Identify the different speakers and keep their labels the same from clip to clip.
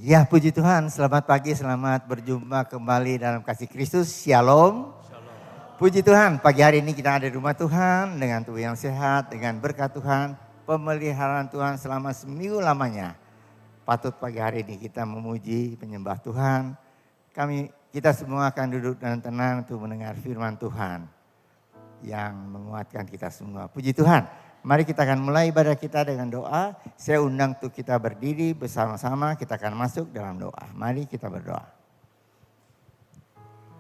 Speaker 1: Ya, puji Tuhan, selamat pagi, selamat berjumpa kembali dalam kasih Kristus. Shalom. Puji Tuhan, pagi hari ini kita ada di rumah Tuhan dengan tubuh yang sehat, dengan berkat Tuhan, pemeliharaan Tuhan selama seminggu lamanya. Patut pagi hari ini kita memuji, menyembah Tuhan. Kita semua akan duduk dan tenang untuk mendengar firman Tuhan yang menguatkan kita semua. Puji Tuhan. Mari kita akan mulai ibadah kita dengan doa. Saya undang untuk kita berdiri bersama-sama, kita akan masuk dalam doa. Mari kita berdoa.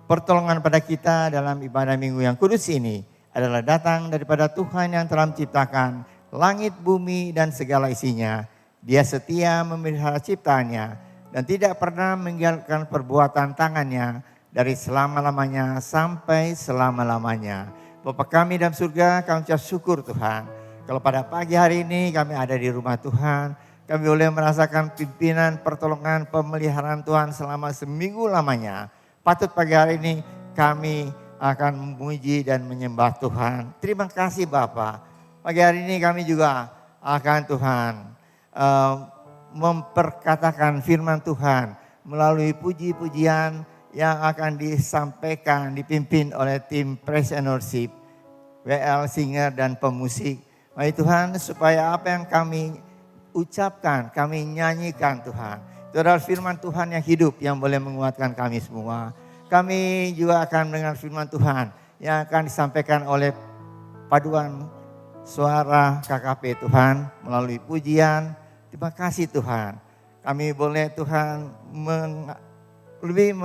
Speaker 1: Pertolongan pada kita dalam ibadah minggu yang kudus ini adalah datang daripada Tuhan yang telah menciptakan langit, bumi, dan segala isinya. Dia setia memelihara ciptaannya dan tidak pernah meninggalkan perbuatan tangannya dari selama-lamanya sampai selama-lamanya. Bapa kami dalam surga, kami ucap syukur Tuhan. Kalau pada pagi hari ini kami ada di rumah Tuhan, kami boleh merasakan pimpinan, pertolongan, pemeliharaan Tuhan selama seminggu lamanya. Patut pagi hari ini kami akan memuji dan menyembah Tuhan. Terima kasih Bapa. Pagi hari ini kami juga akan Tuhan memperkatakan firman Tuhan melalui puji-pujian yang akan disampaikan, dipimpin oleh tim Praise and Worship, WL Singer dan pemusik. Mari Tuhan, supaya apa yang kami ucapkan, kami nyanyikan Tuhan. Itu adalah firman Tuhan yang hidup yang boleh menguatkan kami semua. Kami juga akan mendengar firman Tuhan yang akan disampaikan oleh paduan suara KKP Tuhan melalui pujian. Terima kasih Tuhan. Kami boleh Tuhan lebih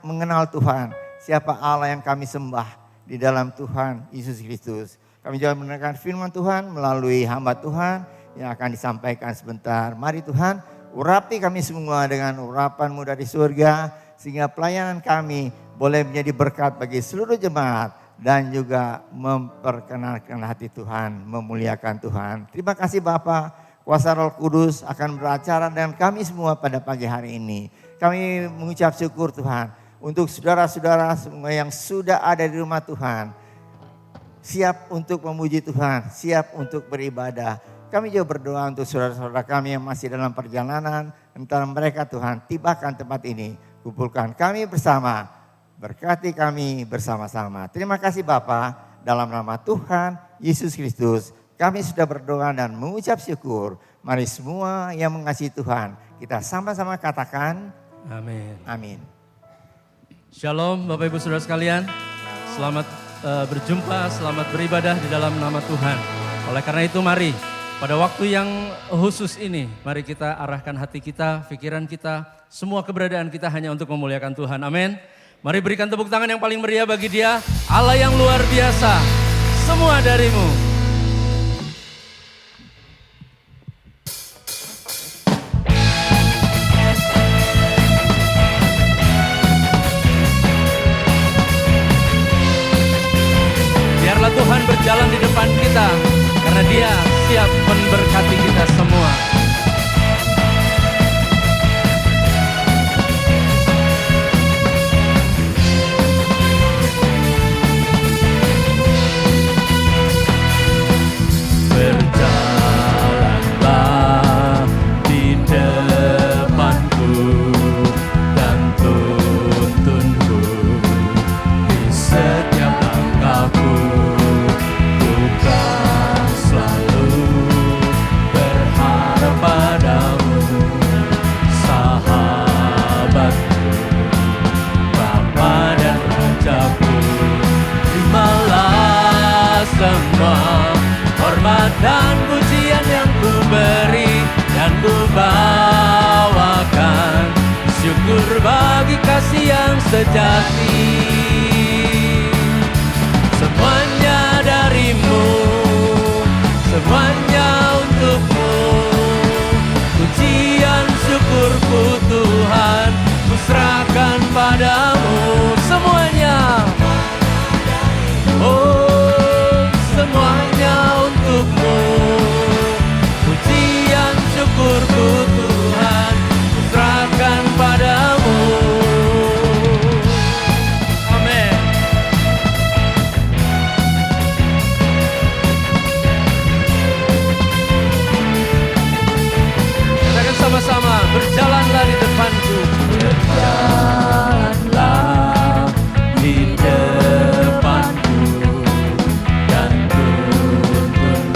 Speaker 1: mengenal Tuhan. Siapa Allah yang kami sembah di dalam Tuhan Yesus Kristus. Kami juga mendengarkan firman Tuhan melalui hamba Tuhan yang akan disampaikan sebentar. Mari Tuhan, urapi kami semua dengan urapan-Mu dari surga. Sehingga pelayanan kami boleh menjadi berkat bagi seluruh jemaat. Dan juga memperkenalkan hati Tuhan, memuliakan Tuhan. Terima kasih Bapa, kuasa Roh Kudus akan beracara dengan kami semua pada pagi hari ini. Kami mengucap syukur Tuhan untuk saudara-saudara semua yang sudah ada di rumah Tuhan. Siap untuk memuji Tuhan, siap untuk beribadah. Kami juga berdoa untuk saudara-saudara kami yang masih dalam perjalanan. Antara mereka Tuhan, tibakan tempat ini. Kumpulkan kami bersama, berkati kami bersama-sama. Terima kasih Bapa, dalam nama Tuhan Yesus Kristus. Kami sudah berdoa dan mengucap syukur. Mari semua yang mengasihi Tuhan, kita sama-sama katakan
Speaker 2: amin.
Speaker 1: Amin.
Speaker 2: Shalom Bapak Ibu Saudara sekalian. Selamat berjumpa, selamat beribadah di dalam nama Tuhan. Oleh karena itu mari pada waktu yang khusus ini, mari kita arahkan hati kita, pikiran kita, semua keberadaan kita hanya untuk memuliakan Tuhan. Amin. Mari berikan tepuk tangan yang paling meriah bagi Dia, Allah yang luar biasa, semua darimu. Tuhan berjalan di depan kita karena Dia siap memberkati kita semua. Berjalanlah di depanku dan tuntunku di setiap langkahku. Selalu berharap Berjalanlah di depanku dan tuntun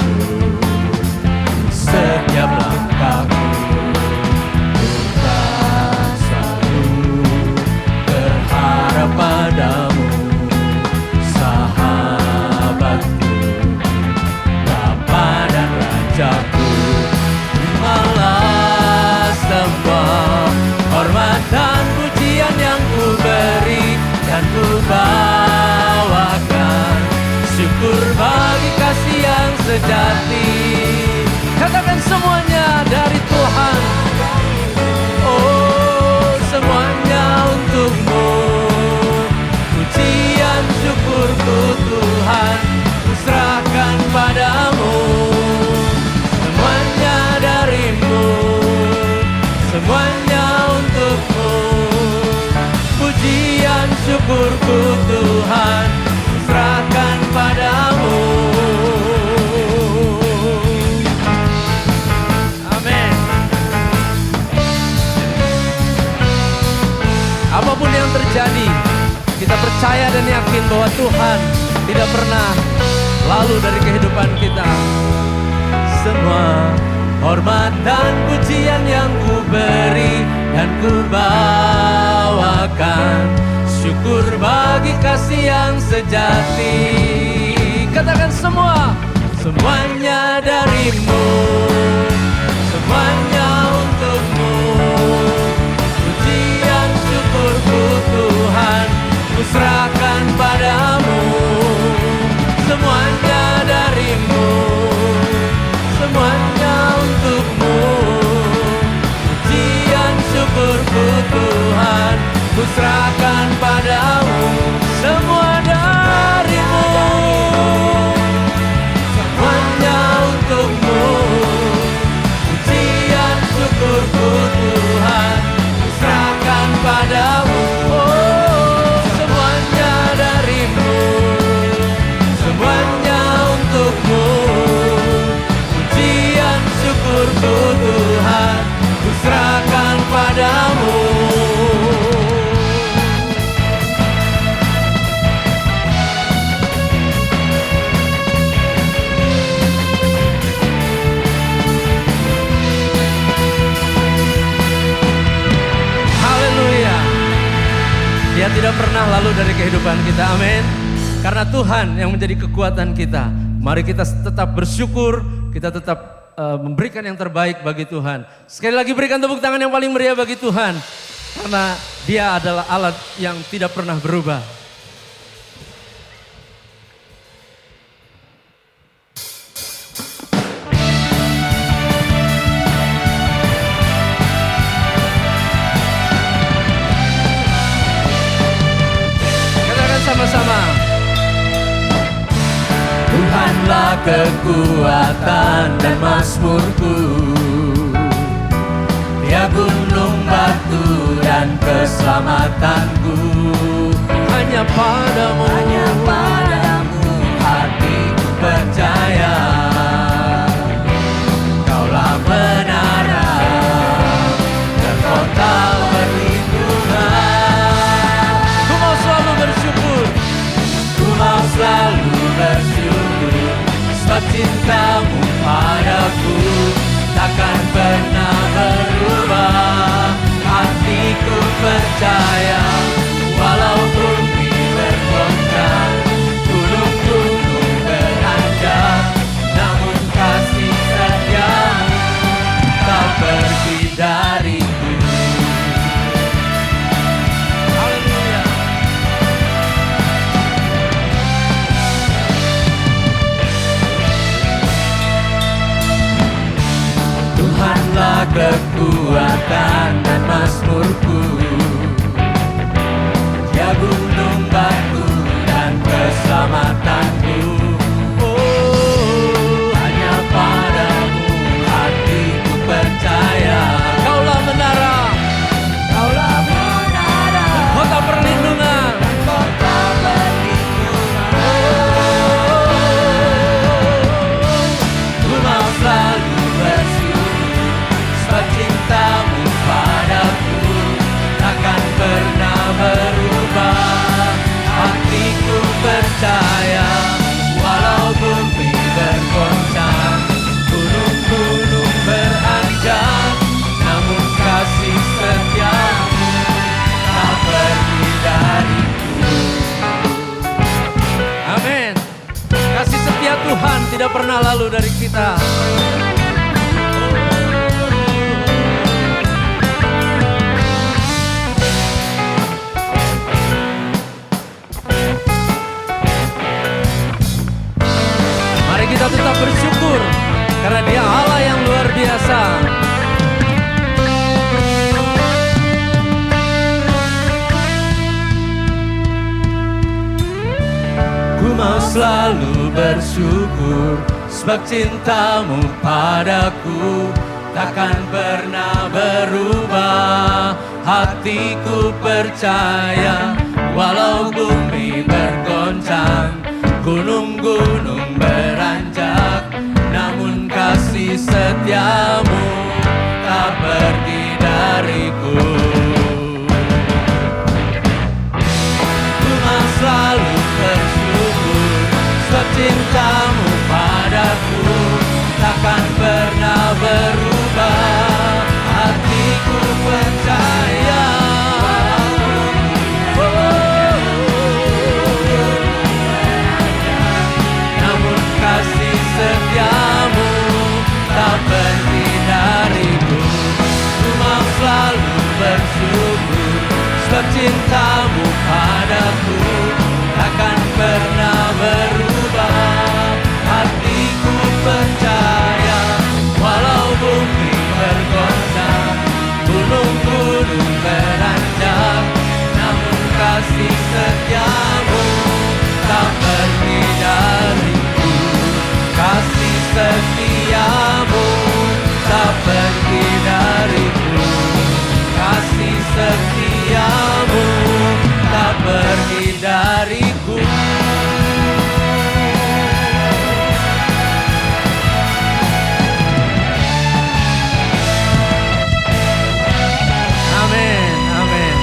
Speaker 2: setiap langkahku. Bukan selalu berharap padamu, sahabatku, Bapa dan Rajaku. Terimalah semua hormat dan pujian yang ku beri dan ku bawakan syukur bagi kasih yang sejati. Katakan semuanya dari Tuhan. Oh, semuanya untukmu. Pujian syukurku Tuhan, ku serahkan padamu. Semuanya darimu, semuanya untukmu. Pujian syukurku Tuhan, ku serahkan padamu. Amin. Apapun yang terjadi, kita percaya dan yakin bahwa Tuhan tidak pernah lalu dari kehidupan kita. Semua hormat dan pujian yang ku beri dan ku bawakan syukur bagi kasih yang sejati. Katakan semua, semuanya darimu, semuanya untukmu. Pujian syukurku Tuhan, ku serahkan padamu. Semuanya darimu, semuanya untukmu. Pujian syukurku Tuhan, ku serahkan padamu. Semua darimu, semuanya untukmu. Pujian syukurku Tuhan, ku serahkan padamu. Oh, semuanya darimu, semuanya untukmu. Pujian syukurku Tuhan, ku serahkan padamu. Haleluya. Dia tidak pernah lalu dari kehidupan kita, amin. Karena Tuhan yang menjadi kekuatan kita. Mari kita tetap bersyukur, kita tetap memberikan yang terbaik bagi Tuhan. Sekali lagi berikan tepuk tangan yang paling meriah bagi Tuhan. Karena Dia adalah alat yang tidak pernah berubah. Katakan sama-sama. Tuhanlah kekuatan dan mazmurku, Dia gunung batu dan keselamatanku. Hanya padamu hatiku percaya. Kaulah menara dan kota perlindungan. Ku mau selalu bersyukur, ku mau selalu bersyukur, sebab cintamu padaku takkan pernah berubah. Hatiku percaya, walau bumi bergoncang, pernah lalu dari kita. Mari kita tetap bersyukur karena Dia Allah yang luar biasa. Ku mau selalu bersyukur sebab cintamu padaku takkan pernah berubah. Hatiku percaya walau bumi bergoncang, gunung-gunung beranjak, namun kasih setiamu tak pergi dariku. Ku mau selalu bersyukur sebab cintamu padaku takkan pernah berubah. Hatiku percaya namun kasih setiamu tak pergi dariku. Ku mau selalu bersyukur sebab cintamu padaku takkan pernah berubah. Hatiku percaya walau bumi bergoncang, gunung-gunung beranjak, namun kasih setiamu tak pergi dariku. Kasih setiamu tak pergi dariku. Kasih setiamu tak pergi dariku. Amin, amin.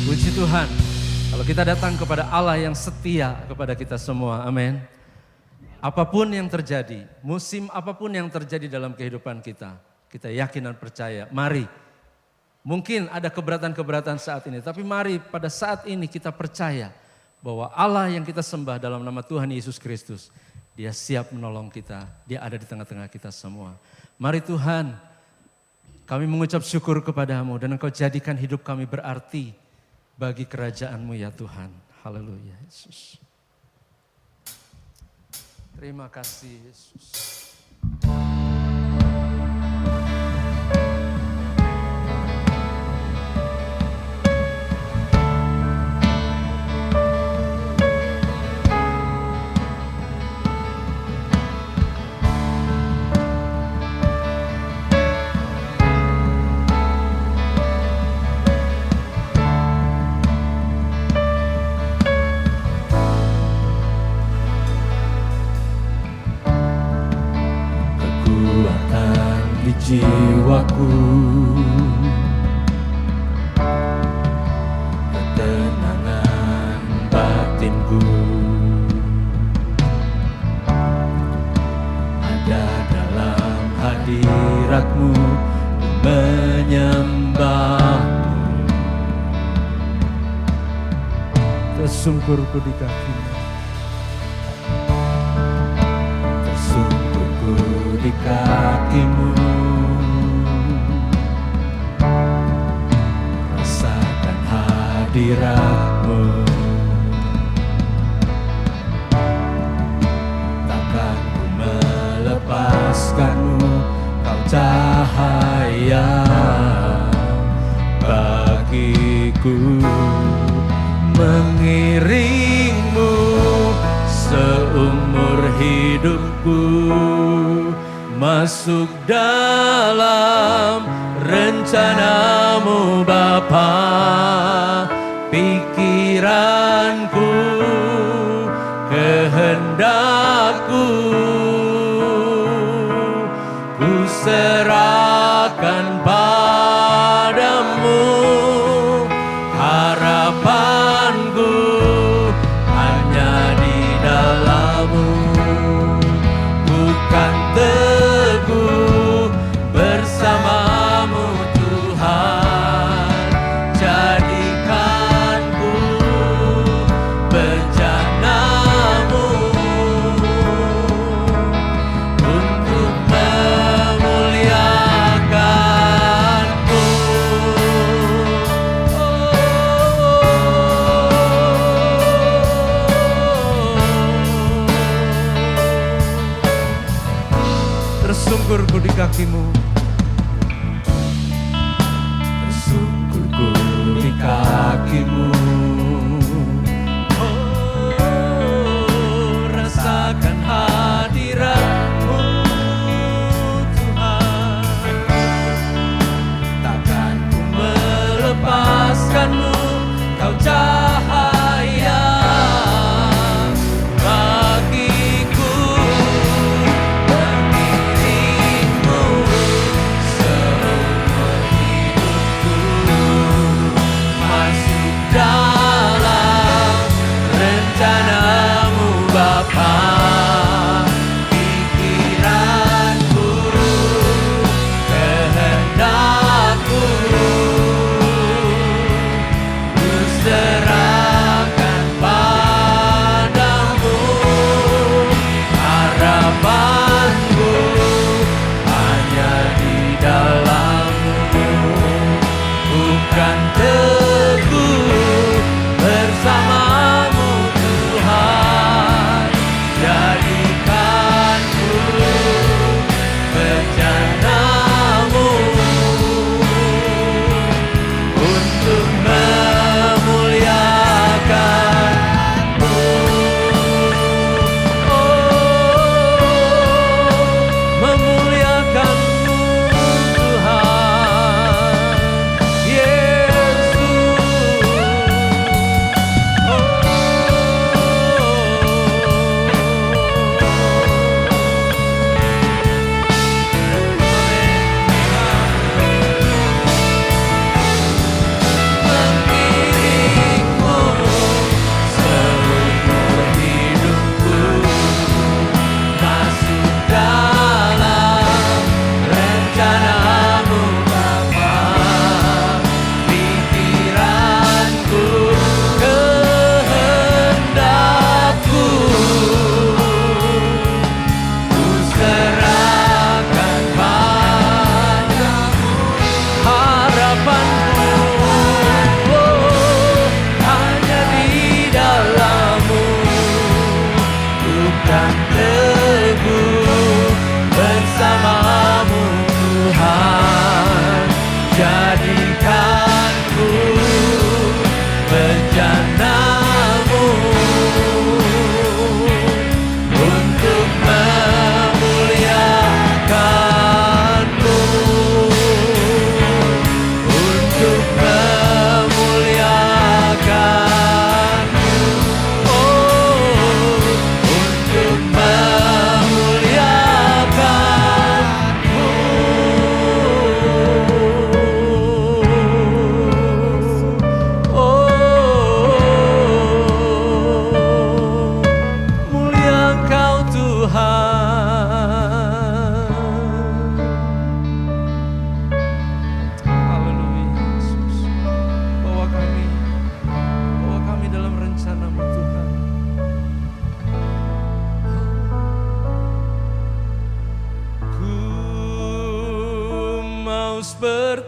Speaker 2: Puji Tuhan, kalau kita datang kepada Allah yang setia kepada kita semua, amin. Apapun yang terjadi, musim apapun yang terjadi dalam kehidupan kita yakin dan percaya, mari. Mungkin ada keberatan-keberatan saat ini, tapi mari pada saat ini kita percaya bahwa Allah yang kita sembah dalam nama Tuhan Yesus Kristus, Dia siap menolong kita, Dia ada di tengah-tengah kita semua. Mari Tuhan, kami mengucap syukur kepadamu dan Engkau jadikan hidup kami berarti bagi kerajaan-Mu ya Tuhan. Haleluya Yesus. Terima kasih Yesus. Jiwaku, ketenangan batinku ada dalam hadirat-Mu, menyembah-Mu. Tersungkurku di kaki-Mu, tersungkurku di kaki-Mu. Hadirat-Mu, takkan ku melepaskan-Mu, Kau cahaya bagiku, mengiring-Mu seumur hidupku, masuk dalam rencana-Mu Bapa. Pikiranku, kehendakku, ku serahkan padamu. Harapanku hanya di dalam-Mu, bukan teguh bersama-Mu Tuhan. Jadikanku bejana-Mu,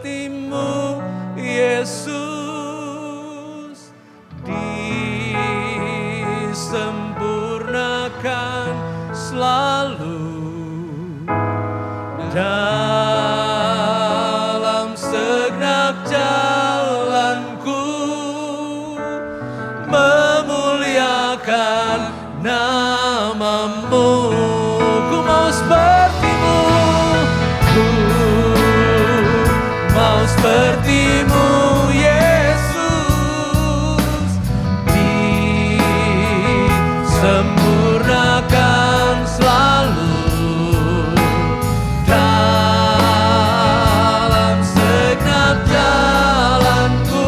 Speaker 2: seperti-Mu Yesus, disempurnakan selalu dalam segenap jalanku, memuliakan nama-Mu. Ku mau seperti-Mu, ku mau seperti-Mu Yesus, disempurnakan selalu dalam segenap jalanku,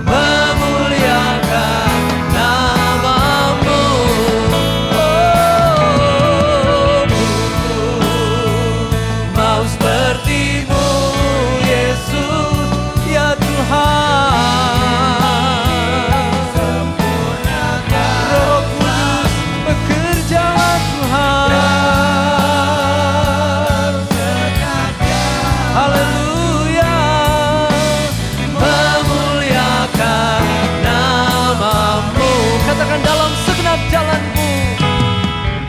Speaker 2: memuliakan nama-Mu. Oh, mau seperti-Mu Yesus, ya Tuhan. Sempurnakan Roh Kudus bekerjalah Tuhan. Haleluya, memuliakan nama-Mu. Katakan dalam segenap jalanku,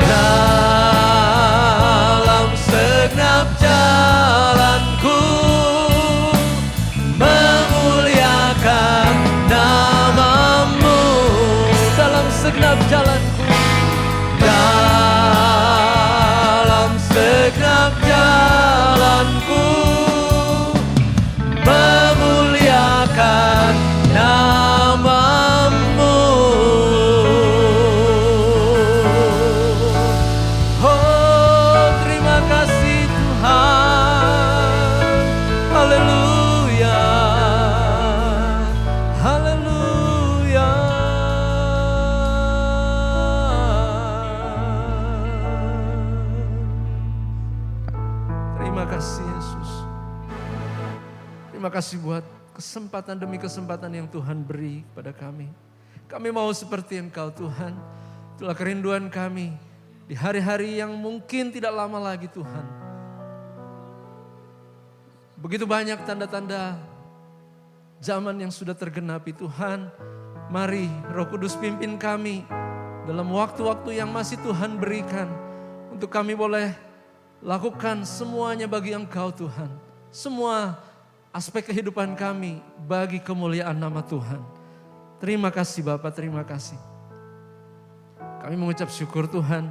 Speaker 2: dalam segenap jalanku, memuliakan nama-Mu. Dalam segenap jalanku, dalam segenap jalanku, memuliakan nama-Mu. Oh, terima kasih Tuhan. Haleluya, haleluya. Terima kasih Yesus. Terima kasih buat kesempatan demi kesempatan yang Tuhan beri kepada kami. Kami mau seperti Engkau Tuhan. Itulah kerinduan kami di hari-hari yang mungkin tidak lama lagi Tuhan. Begitu banyak tanda-tanda zaman yang sudah tergenapi Tuhan. Mari Roh Kudus pimpin kami dalam waktu-waktu yang masih Tuhan berikan. Untuk kami boleh lakukan semuanya bagi Engkau Tuhan. Semua aspek kehidupan kami bagi kemuliaan nama Tuhan. Terima kasih Bapak, terima kasih. Kami mengucap syukur Tuhan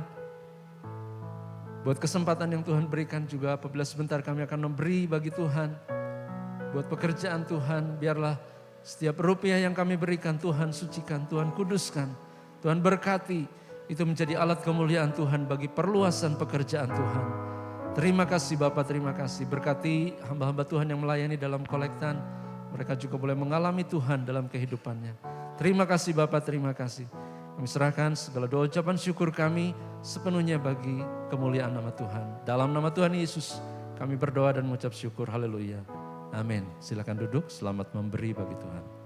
Speaker 2: buat kesempatan yang Tuhan berikan juga apabila sebentar kami akan memberi bagi Tuhan. Buat pekerjaan Tuhan, biarlah setiap rupiah yang kami berikan Tuhan sucikan, Tuhan kuduskan, Tuhan berkati. Itu menjadi alat kemuliaan Tuhan bagi perluasan pekerjaan Tuhan. Terima kasih Bapak, terima kasih. Berkati hamba-hamba Tuhan yang melayani dalam kolektan. Mereka juga boleh mengalami Tuhan dalam kehidupannya. Terima kasih Bapak, terima kasih. Kami serahkan segala doa ucapan syukur kami sepenuhnya bagi kemuliaan nama Tuhan. Dalam nama Tuhan Yesus kami berdoa dan mengucap syukur. Haleluya. Amin. Silakan duduk, selamat memberi bagi Tuhan.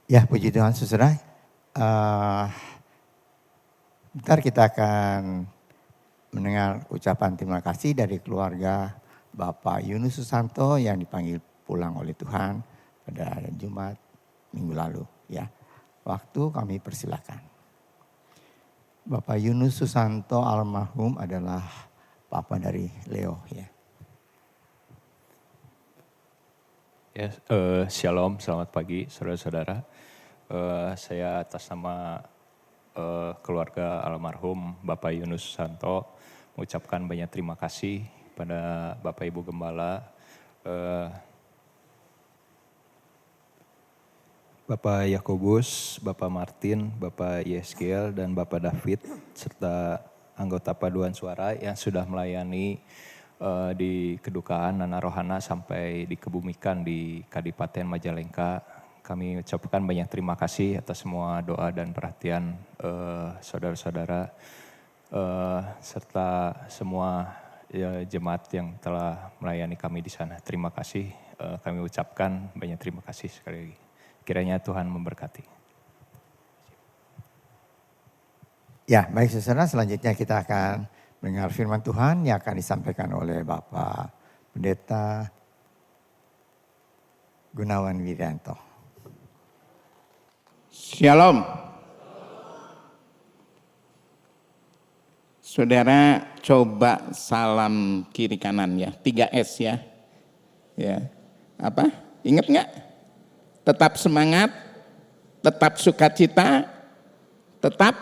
Speaker 1: Ya, puji Tuhan saudara. Bentar kita akan mendengar ucapan terima kasih dari keluarga Bapak Yunus Susanto yang dipanggil pulang oleh Tuhan pada Jumat minggu lalu. Ya, waktu kami persilakan. Bapak Yunus Susanto almarhum adalah papa dari Leo. Ya.
Speaker 3: Ya, shalom, selamat pagi saudara-saudara. Saya atas nama keluarga almarhum Bapak Yunus Susanto mengucapkan banyak terima kasih pada Bapak Ibu Gembala, Bapak Yakobus, Bapak Martin, Bapak Yeskiel, dan Bapak David, serta anggota paduan suara yang sudah melayani di kedukaan Nana Rohana sampai dikebumikan di Kadipaten Majalengka. Kami ucapkan banyak terima kasih atas semua doa dan perhatian saudara-saudara serta semua jemaat yang telah melayani kami di sana. Terima kasih, kami ucapkan banyak terima kasih sekali lagi. Kiranya Tuhan memberkati.
Speaker 1: Ya, baik saudara, selanjutnya kita akan mendengar firman Tuhan yang akan disampaikan oleh Bapak Pendeta Gunawan Wiranto.
Speaker 4: Shalom. Saudara coba salam kiri kanan ya, 3S ya. Ya. Apa? Ingat nggak? Tetap semangat, tetap sukacita, tetap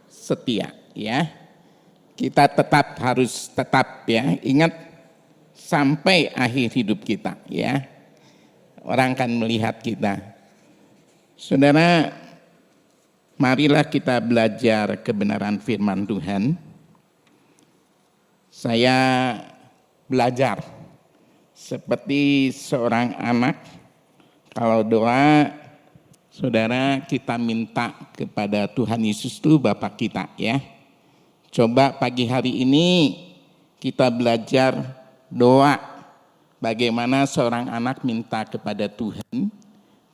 Speaker 4: setia ya. Kita harus tetap ya, ingat sampai akhir hidup kita ya. Orang akan melihat kita. Saudara, marilah kita belajar kebenaran firman Tuhan. Saya belajar seperti seorang anak, kalau doa, saudara kita minta kepada Tuhan Yesus itu Bapa kita ya. Coba pagi hari ini kita belajar doa bagaimana seorang anak minta kepada Tuhan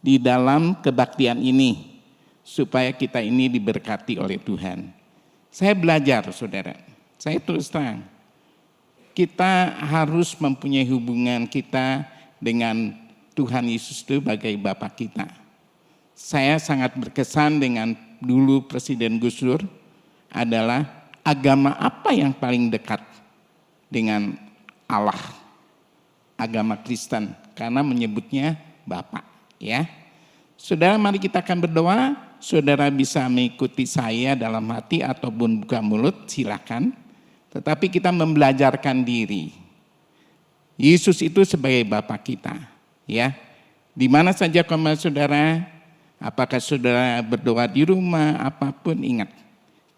Speaker 4: di dalam kebaktian ini supaya kita ini diberkati oleh Tuhan. Saya belajar saudara, saya terus terang, kita harus mempunyai hubungan kita dengan Tuhan Yesus itu sebagai Bapa kita. Saya sangat berkesan dengan dulu Presiden Gus Dur adalah agama apa yang paling dekat dengan Allah? Agama Kristen, karena menyebutnya Bapa ya. Saudara, mari kita akan berdoa. Saudara bisa mengikuti saya dalam hati ataupun buka mulut, silakan. Tetapi kita membelajarkan diri. Yesus itu sebagai Bapa kita ya. Di mana saja saudara, apakah saudara berdoa di rumah, apapun ingat.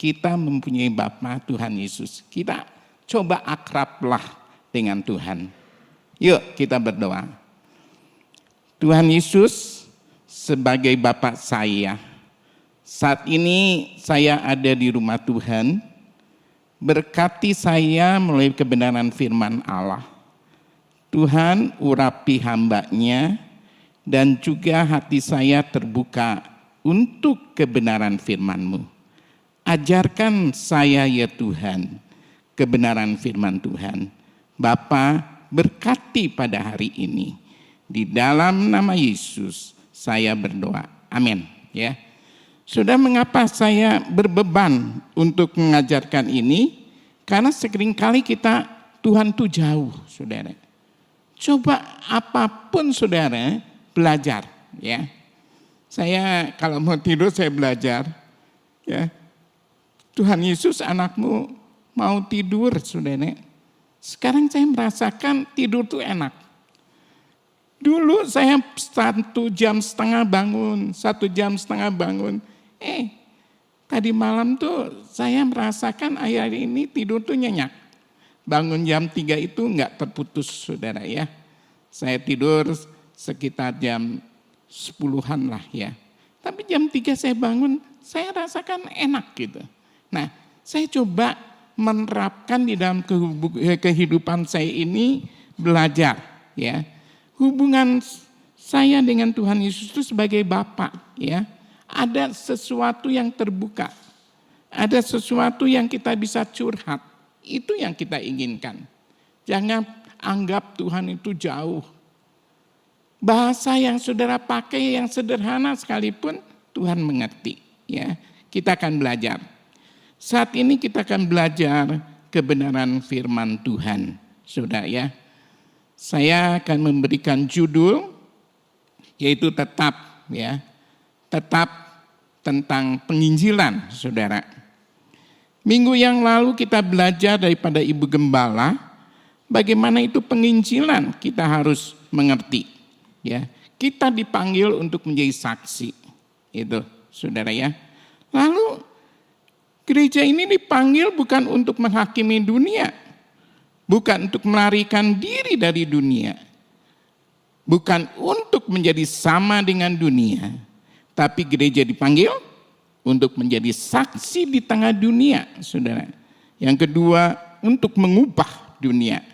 Speaker 4: Kita mempunyai Bapa Tuhan Yesus. Kita coba akrablah dengan Tuhan. Yuk kita berdoa. Tuhan Yesus sebagai Bapa saya. Saat ini saya ada di rumah Tuhan. Berkati saya melalui kebenaran firman Allah. Tuhan urapi hamba-Nya dan juga hati saya terbuka untuk kebenaran firman-Mu. Ajarkan saya ya Tuhan, kebenaran firman Tuhan. Bapa, berkati pada hari ini. Di dalam nama Yesus saya berdoa. Amin. Ya. Sudah mengapa saya berbeban untuk mengajarkan ini? Karena seringkali kita, Tuhan itu jauh, saudara. Coba apapun saudara belajar. Ya. Saya kalau mau tidur saya belajar. Ya. Tuhan Yesus anakmu mau tidur, saudara. Sekarang saya merasakan tidur itu enak. Dulu saya 1,5 jam bangun, 1,5 jam bangun. Tadi malam tuh saya merasakan hari ini tidur tuh nyenyak. Bangun jam 3 itu enggak terputus, saudara ya. Saya tidur sekitar jam 10-an lah ya. Tapi jam 3 saya bangun, saya rasakan enak gitu. Nah, saya coba menerapkan di dalam kehidupan saya ini belajar ya. Hubungan Saya dengan Tuhan Yesus itu sebagai Bapa, ya. Ada sesuatu yang terbuka. Ada sesuatu yang kita bisa curhat. Itu yang kita inginkan. Jangan anggap Tuhan itu jauh. Bahasa yang saudara pakai yang sederhana sekalipun Tuhan mengerti, ya. Kita akan belajar. Saat ini kita akan belajar kebenaran firman Tuhan, saudara, ya. Saya akan memberikan judul yaitu tetap, ya. Tetap tentang penginjilan, saudara. Minggu yang lalu kita belajar daripada Ibu Gembala bagaimana itu penginjilan kita harus mengerti, ya. Kita dipanggil untuk menjadi saksi, itu, saudara, ya. Lalu gereja ini dipanggil bukan untuk menghakimi dunia, bukan untuk melarikan diri dari dunia, bukan untuk menjadi sama dengan dunia, tapi gereja dipanggil untuk menjadi saksi di tengah dunia, saudara. Yang kedua, untuk mengubah dunia.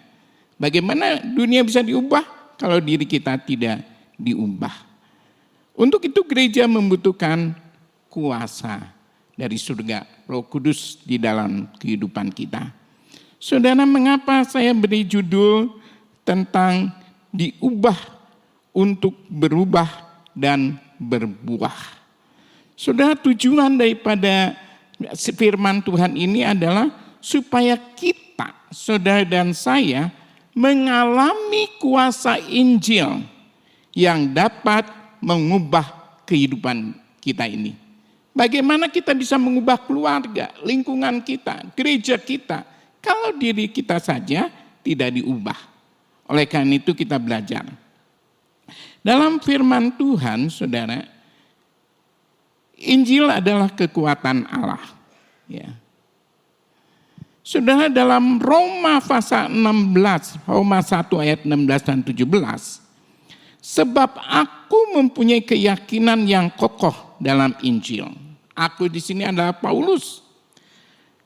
Speaker 4: Bagaimana dunia bisa diubah kalau diri kita tidak diubah? Untuk itu gereja membutuhkan kuasa dari surga, Roh Kudus di dalam kehidupan kita. Saudara, mengapa saya beri judul tentang diubah untuk berubah dan berbuah? Saudara, tujuan daripada firman Tuhan ini adalah supaya kita, saudara dan saya, mengalami kuasa Injil yang dapat mengubah kehidupan kita ini. Bagaimana kita bisa mengubah keluarga, lingkungan kita, gereja kita, kalau diri kita saja tidak diubah. Oleh karena itu kita belajar. Dalam firman Tuhan, saudara, Injil adalah kekuatan Allah. Ya. Saudara, dalam Roma pasal 16, Roma 1 ayat 16 dan 17, sebab aku mempunyai keyakinan yang kokoh dalam Injil. Aku di sini adalah Paulus.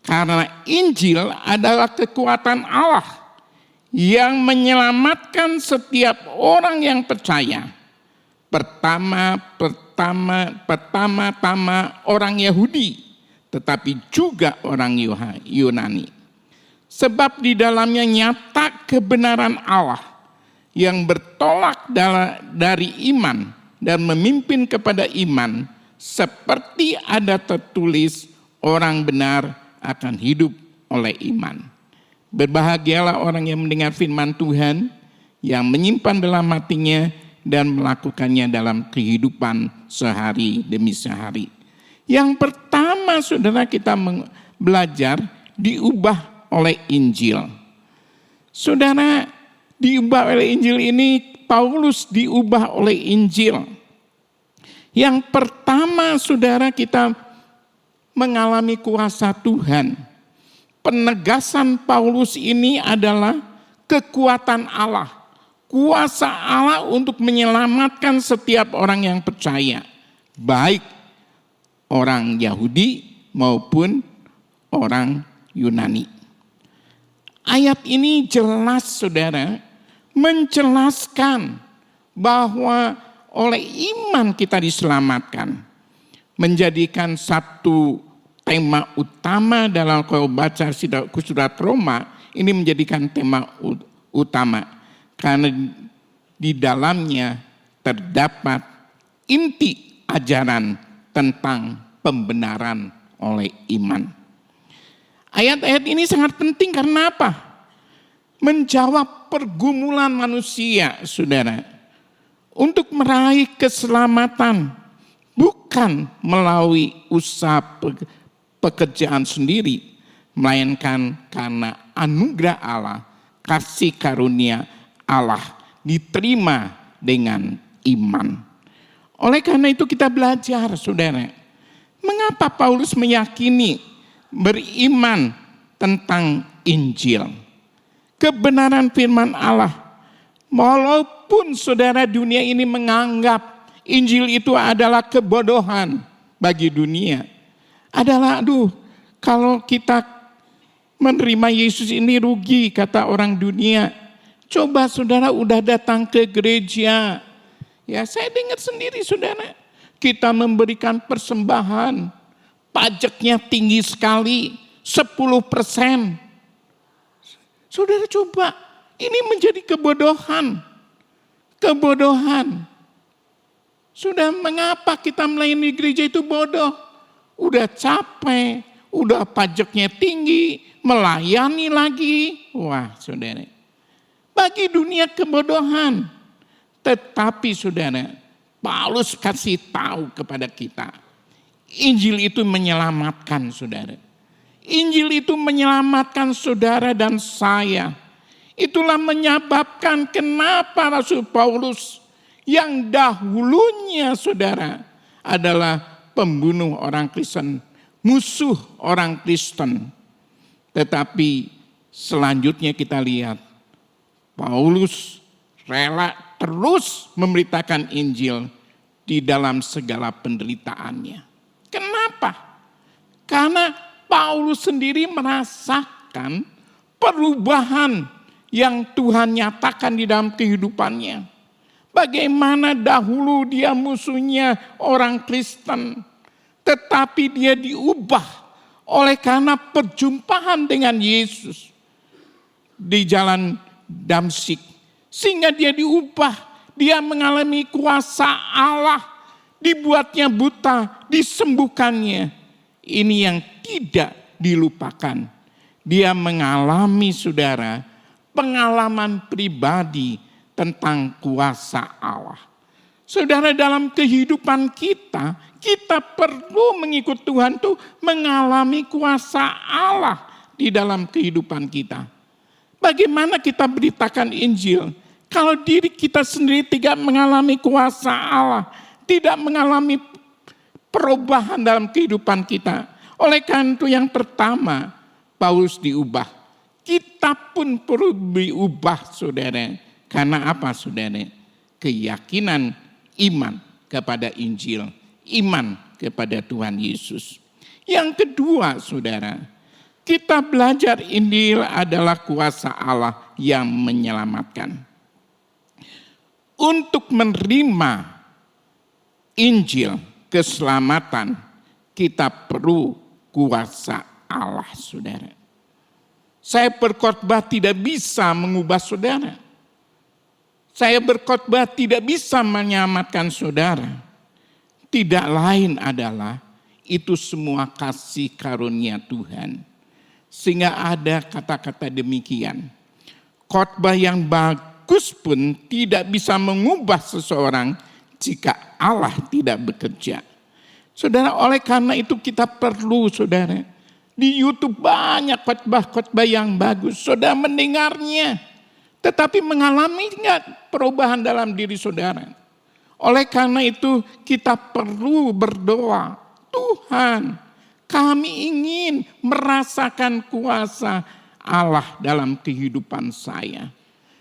Speaker 4: Karena Injil adalah kekuatan Allah yang menyelamatkan setiap orang yang percaya. Pertama-tama orang Yahudi, tetapi juga orang Yunani. Sebab di dalamnya nyata kebenaran Allah yang bertolak dari iman dan memimpin kepada iman, seperti ada tertulis, orang benar akan hidup oleh iman. Berbahagialah orang yang mendengar firman Tuhan, yang menyimpan dalam hatinya dan melakukannya dalam kehidupan sehari demi sehari. Yang pertama, saudara, kita belajar diubah oleh Injil. Saudara, diubah oleh Injil ini, Paulus diubah oleh Injil. Yang pertama, saudara, kita mengalami kuasa Tuhan. Penegasan Paulus ini adalah kekuatan Allah. Kuasa Allah untuk menyelamatkan setiap orang yang percaya. Baik orang Yahudi maupun orang Yunani. Ayat ini jelas, saudara, menjelaskan bahwa oleh iman kita diselamatkan. Menjadikan satu tema utama dalam kalau baca surat Roma, ini menjadikan tema utama. Karena di dalamnya terdapat inti ajaran tentang pembenaran oleh iman. Ayat-ayat ini sangat penting karena apa? Menjawab pergumulan manusia, saudara. Untuk meraih keselamatan, bukan melalui usaha pekerjaan sendiri, melainkan karena anugerah Allah, kasih karunia Allah diterima dengan iman. Oleh karena itu kita belajar, saudara. Mengapa Paulus meyakini beriman tentang Injil? Kebenaran firman Allah. Walaupun saudara dunia ini menganggap Injil itu adalah kebodohan bagi dunia. Adalah kalau kita menerima Yesus ini rugi, kata orang dunia. Coba saudara udah datang ke gereja, Ya, saya dengar sendiri saudara. Kita memberikan persembahan, pajaknya tinggi sekali, 10%. Saudara coba, ini menjadi kebodohan. Kebodohan. Sudah mengapa kita melayani gereja itu bodoh? Udah capek, udah pajaknya tinggi, melayani lagi. Wah saudara, bagi dunia kebodohan. Tetapi saudara, Paulus kasih tahu kepada kita, Injil itu menyelamatkan saudara. Injil itu menyelamatkan saudara dan saya. Itulah menyebabkan kenapa Rasul Paulus yang dahulunya saudara adalah pembunuh orang Kristen, musuh orang Kristen. Tetapi selanjutnya kita lihat Paulus rela terus memberitakan Injil di dalam segala penderitaannya. Kenapa? Karena Paulus sendiri merasakan perubahan yang Tuhan nyatakan di dalam kehidupannya. Bagaimana dahulu dia musuhnya orang Kristen, tetapi dia diubah oleh karena perjumpaan dengan Yesus di jalan Damsyik. Sehingga dia diubah, dia mengalami kuasa Allah, dibuatnya buta, disembuhkannya. Ini yang tidak dilupakan. Dia mengalami saudara, pengalaman pribadi tentang kuasa Allah. Saudara, dalam kehidupan kita, kita perlu mengikut Tuhan tuh mengalami kuasa Allah di dalam kehidupan kita. Bagaimana kita beritakan Injil kalau diri kita sendiri tidak mengalami kuasa Allah, tidak mengalami perubahan dalam kehidupan kita. Oleh karena itu yang pertama, Paulus diubah. Kita pun perlu diubah saudara. Karena apa saudara? Keyakinan iman kepada Injil, iman kepada Tuhan Yesus. Yang kedua saudara, kita belajar Injil adalah kuasa Allah yang menyelamatkan. Untuk menerima Injil, keselamatan, kita perlu kuasa Allah saudara. Saya berkhotbah tidak bisa mengubah saudara. Saya berkhotbah tidak bisa menyelamatkan saudara. Tidak lain adalah itu semua kasih karunia Tuhan. Sehingga ada kata-kata demikian. Khotbah yang bagus pun tidak bisa mengubah seseorang jika Allah tidak bekerja. Saudara, oleh karena itu kita perlu saudara. Di YouTube banyak khotbah-khotbah yang bagus. Saudara mendengarnya. Tetapi mengalami enggak perubahan dalam diri saudara. Oleh karena itu kita perlu berdoa. Tuhan, kami ingin merasakan kuasa Allah dalam kehidupan saya.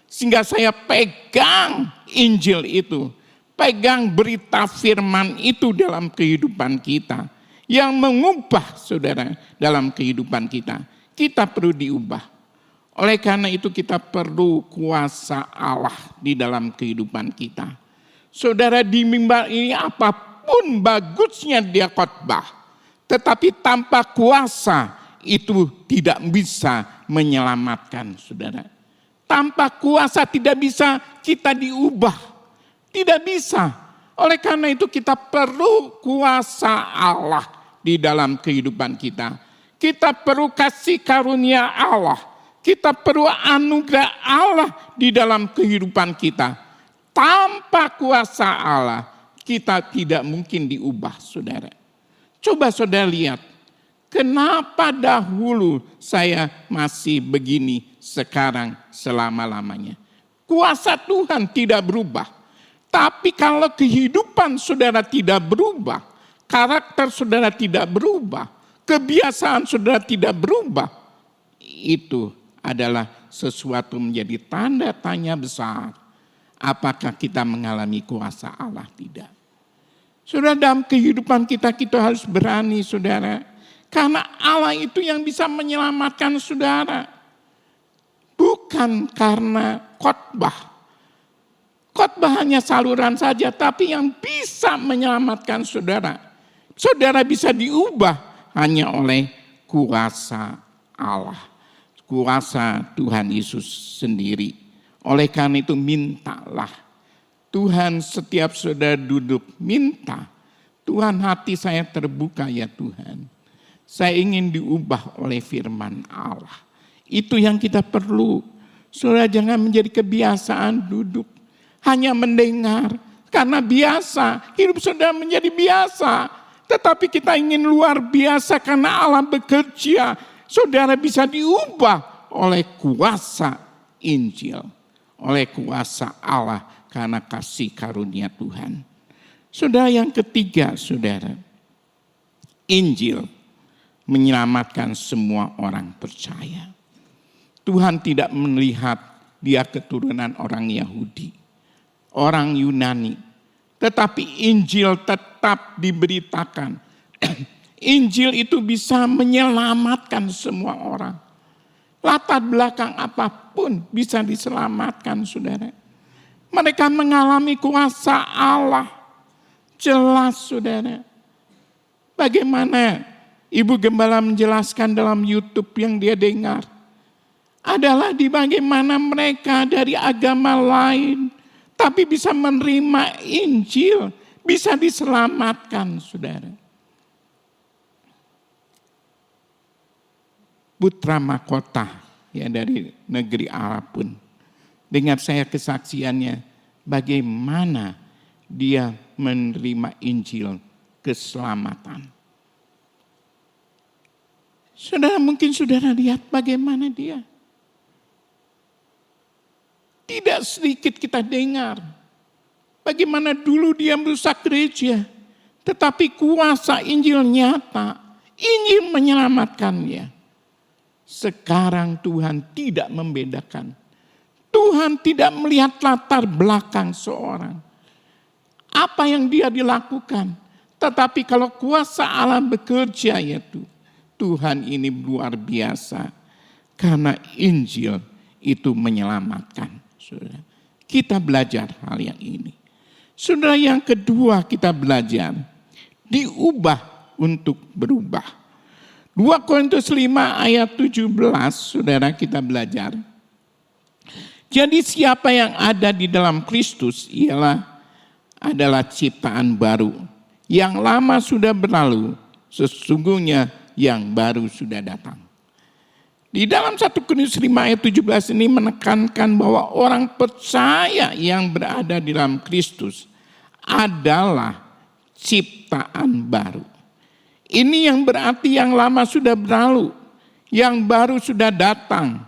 Speaker 4: Sehingga saya pegang Injil itu. Pegang berita firman itu dalam kehidupan kita. Yang mengubah saudara dalam kehidupan kita. Kita perlu diubah. Oleh karena itu kita perlu kuasa Allah di dalam kehidupan kita. Saudara, di mimbar ini apapun bagusnya dia khotbah. Tetapi tanpa kuasa itu tidak bisa menyelamatkan saudara. Tanpa kuasa tidak bisa kita diubah. Tidak bisa. Oleh karena itu kita perlu kuasa Allah di dalam kehidupan kita. Kita perlu kasih karunia Allah. Kita perlu anugerah Allah di dalam kehidupan kita. Tanpa kuasa Allah, kita tidak mungkin diubah, saudara. Coba saudara lihat, kenapa dahulu saya masih begini, sekarang selama-lamanya. Kuasa Tuhan tidak berubah. Tapi kalau kehidupan saudara tidak berubah, karakter saudara tidak berubah, kebiasaan saudara tidak berubah, itu adalah sesuatu menjadi tanda tanya besar. Apakah kita mengalami kuasa Allah? Tidak. Saudara, dalam kehidupan kita harus berani saudara. Karena Allah itu yang bisa menyelamatkan saudara. Bukan karena khotbah. Khotbah hanya saluran saja, tapi yang bisa menyelamatkan saudara. Saudara bisa diubah hanya oleh kuasa Allah. Kuasa Tuhan Yesus sendiri. Oleh karena itu mintalah. Tuhan, setiap saudara duduk, minta. Tuhan, hati saya terbuka ya Tuhan. Saya ingin diubah oleh firman Allah. Itu yang kita perlu. Saudara jangan menjadi kebiasaan duduk. Hanya mendengar. Karena biasa. Hidup saudara menjadi biasa. Tetapi kita ingin luar biasa karena Allah bekerja. Saudara bisa diubah oleh kuasa Injil. Oleh kuasa Allah karena kasih karunia Tuhan. Saudara yang ketiga, saudara. Injil menyelamatkan semua orang percaya. Tuhan tidak melihat dia keturunan orang Yahudi, orang Yunani. Tetapi Injil tetap diberitakan. Injil itu bisa menyelamatkan semua orang. Latar belakang apapun bisa diselamatkan, saudara. Mereka mengalami kuasa Allah. Jelas, saudara. Bagaimana Ibu Gembala menjelaskan dalam YouTube yang dia dengar. Adalah di bagaimana mereka dari agama lain. Tapi bisa menerima Injil. Bisa diselamatkan, saudara. Putra mahkota ya dari negeri Arab pun. Dengar saya kesaksiannya bagaimana dia menerima Injil keselamatan. Saudara mungkin saudara lihat bagaimana dia. Tidak sedikit kita dengar bagaimana dulu dia merusak gereja. Tetapi kuasa Injil nyata. Injil menyelamatkannya. Sekarang Tuhan tidak membedakan. Tuhan tidak melihat latar belakang seorang. Apa yang dia dilakukan. Tetapi kalau kuasa Allah bekerja yaitu Tuhan ini luar biasa. Karena Injil itu menyelamatkan. Saudara. Kita belajar hal yang ini. Saudara yang kedua kita belajar. Diubah untuk berubah. 2 Korintus 5 ayat 17 saudara kita belajar. Jadi siapa yang ada di dalam Kristus adalah ciptaan baru. Yang lama sudah berlalu, sesungguhnya yang baru sudah datang. Di dalam 1 Korintus 5 ayat 17 ini menekankan bahwa orang percaya yang berada di dalam Kristus adalah ciptaan baru. Ini yang berarti yang lama sudah berlalu, yang baru sudah datang.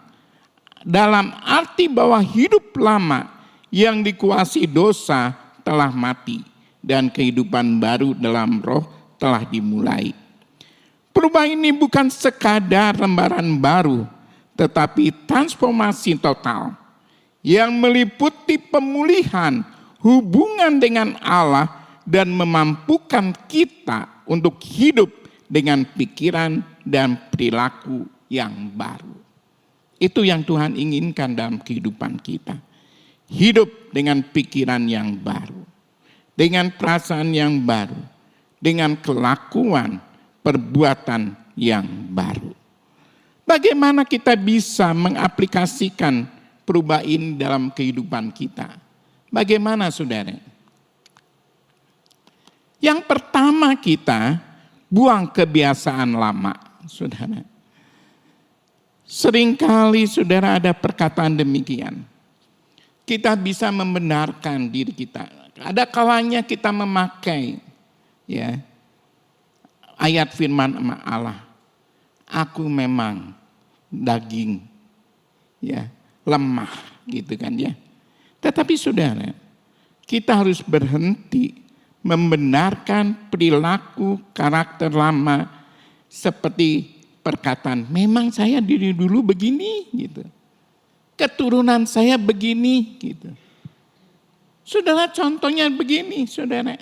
Speaker 4: Dalam arti bahwa hidup lama yang dikuasai dosa telah mati dan kehidupan baru dalam roh telah dimulai. Perubahan ini bukan sekadar lembaran baru, tetapi transformasi total yang meliputi pemulihan hubungan dengan Allah dan memampukan kita untuk hidup dengan pikiran dan perilaku yang baru. Itu yang Tuhan inginkan dalam kehidupan kita. Hidup dengan pikiran yang baru. Dengan perasaan yang baru. Dengan kelakuan, perbuatan yang baru. Bagaimana kita bisa mengaplikasikan perubahan ini dalam kehidupan kita? Bagaimana saudara? Yang pertama kita buang kebiasaan lama, saudara. Seringkali saudara ada perkataan demikian. Kita bisa membenarkan diri kita. Ada kalanya kita memakai ya ayat firman Allah. Aku memang daging ya lemah gitu kan ya. Tetapi saudara, kita harus berhenti membenarkan perilaku karakter lama seperti perkataan memang saya diri dulu begini gitu. Keturunan saya begini gitu. Saudara contohnya begini saudara.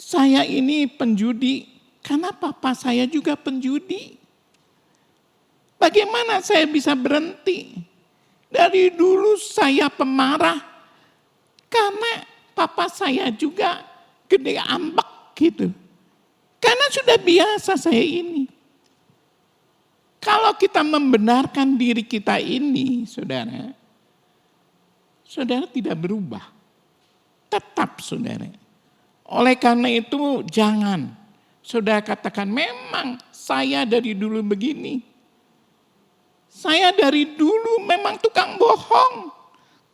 Speaker 4: Saya ini penjudi karena papa saya juga penjudi. Bagaimana saya bisa berhenti? Dari dulu saya pemarah karena papa saya juga gede ambek gitu. Karena sudah biasa saya ini. Kalau kita membenarkan diri kita ini, saudara, saudara tidak berubah. Tetap saudara. Oleh karena itu jangan saudara katakan memang saya dari dulu begini. Saya dari dulu memang tukang bohong.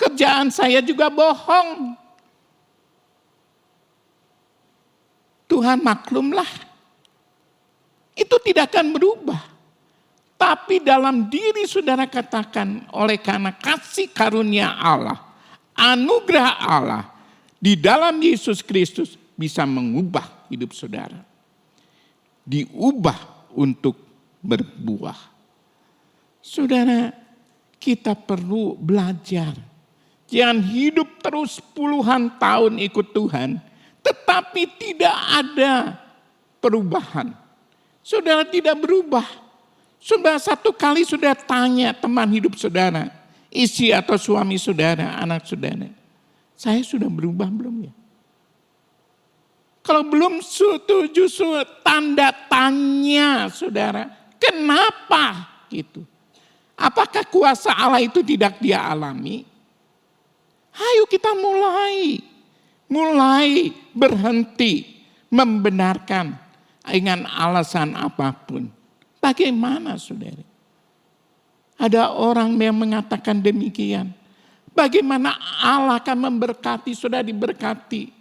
Speaker 4: Kerjaan saya juga bohong. Tuhan maklumlah. Itu tidak akan berubah. Tapi dalam diri saudara katakan oleh karena kasih karunia Allah, anugerah Allah di dalam Yesus Kristus bisa mengubah hidup saudara. Diubah untuk berbuah. Saudara, kita perlu belajar. Jangan hidup terus puluhan tahun ikut Tuhan, tetapi tidak ada perubahan. Saudara tidak berubah. Saudara satu kali sudah tanya teman hidup saudara, istri atau suami saudara, anak saudara, saya sudah berubah belum ya? Kalau belum setuju, tanda tanya saudara, kenapa gitu? Apakah kuasa Allah itu tidak dia alami? Ayo kita mulai berhenti membenarkan dengan alasan apapun. Bagaimana saudara? Ada orang yang mengatakan demikian. Bagaimana Allah akan memberkati, sudah diberkati.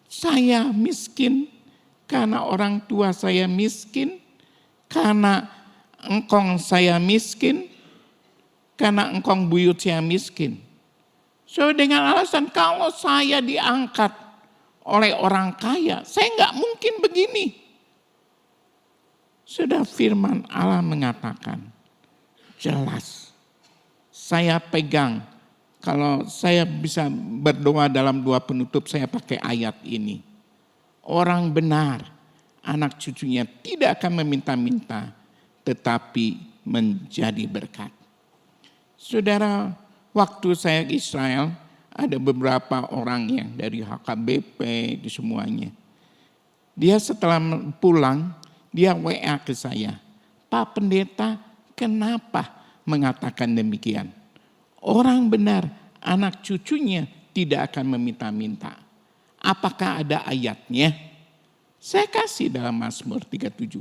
Speaker 4: Saya miskin karena orang tua saya miskin, karena engkong saya miskin, karena engkong buyut saya miskin. So dengan alasan kalau saya diangkat oleh orang kaya, saya nggak mungkin begini. Sudah firman Allah mengatakan, jelas. Saya pegang, kalau saya bisa berdoa dalam doa penutup, saya pakai ayat ini. Orang benar, anak cucunya tidak akan meminta-minta, tetapi menjadi berkat. Saudara, waktu saya ke Israel, ada beberapa orang yang dari HKBP, di semuanya. Dia setelah pulang, dia WA ke saya. Pak Pendeta, kenapa mengatakan demikian? Orang benar, anak cucunya tidak akan meminta-minta. Apakah ada ayatnya? Saya kasih dalam Mazmur 37.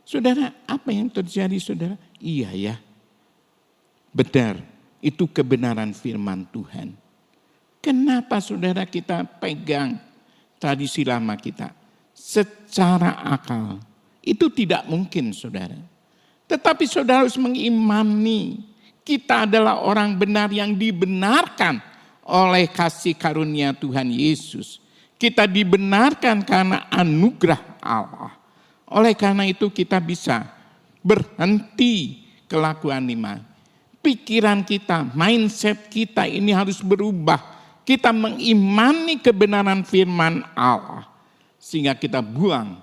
Speaker 4: Saudara, apa yang terjadi saudara? Iya ya, benar. Itu kebenaran firman Tuhan. Kenapa saudara kita pegang tradisi lama kita? Secara akal, itu tidak mungkin saudara. Tetapi saudara harus mengimani kita adalah orang benar yang dibenarkan oleh kasih karunia Tuhan Yesus. Kita dibenarkan karena anugerah Allah. Oleh karena itu kita bisa berhenti kelakuan lima. Pikiran kita, mindset kita ini harus berubah. Kita mengimani kebenaran firman Allah. Sehingga kita buang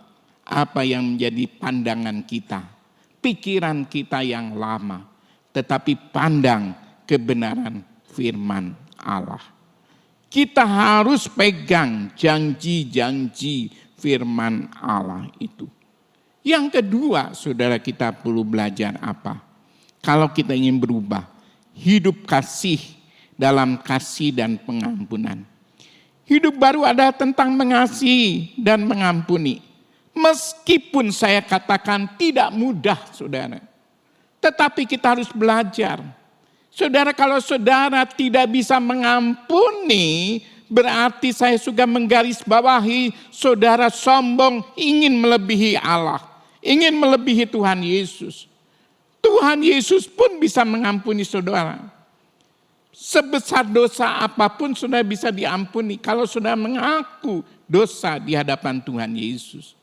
Speaker 4: apa yang menjadi pandangan kita. Pikiran kita yang lama. Tetapi pandang kebenaran firman Allah. Kita harus pegang janji-janji firman Allah itu. Yang kedua, saudara kita perlu belajar apa? Kalau kita ingin berubah, hidup kasih dalam kasih dan pengampunan. Hidup baru ada tentang mengasihi dan mengampuni. Meskipun saya katakan tidak mudah, saudara. Tetapi kita harus belajar. Saudara, kalau saudara tidak bisa mengampuni, berarti saya juga menggarisbawahi saudara sombong ingin melebihi Allah. Ingin melebihi Tuhan Yesus. Tuhan Yesus pun bisa mengampuni saudara. Sebesar dosa apapun sudah bisa diampuni kalau sudah mengaku dosa di hadapan Tuhan Yesus.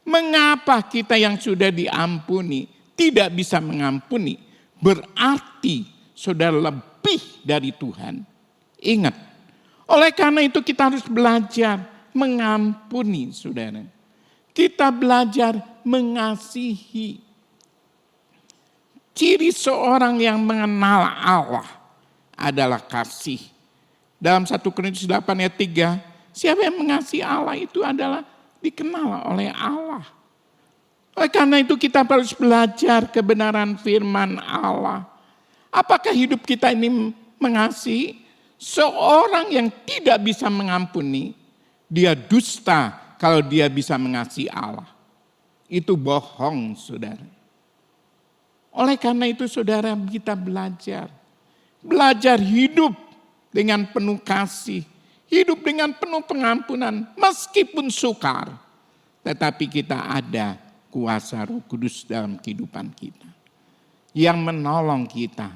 Speaker 4: Mengapa kita yang sudah diampuni tidak bisa mengampuni? Berarti saudara lebih dari Tuhan. Ingat, oleh karena itu kita harus belajar mengampuni saudara. Kita belajar mengasihi. Ciri seorang yang mengenal Allah adalah kasih. Dalam 1 Korintus 8 ayat 3, siapa yang mengasihi Allah itu adalah dikenal oleh Allah. Oleh karena itu kita harus belajar kebenaran firman Allah. Apakah hidup kita ini mengasihi? Seorang yang tidak bisa mengampuni, dia dusta kalau dia bisa mengasihi Allah. Itu bohong, saudara. Oleh karena itu saudara, kita belajar hidup dengan penuh kasih, hidup dengan penuh pengampunan, meskipun sukar. Tetapi kita ada kuasa Roh Kudus dalam kehidupan kita, yang menolong kita,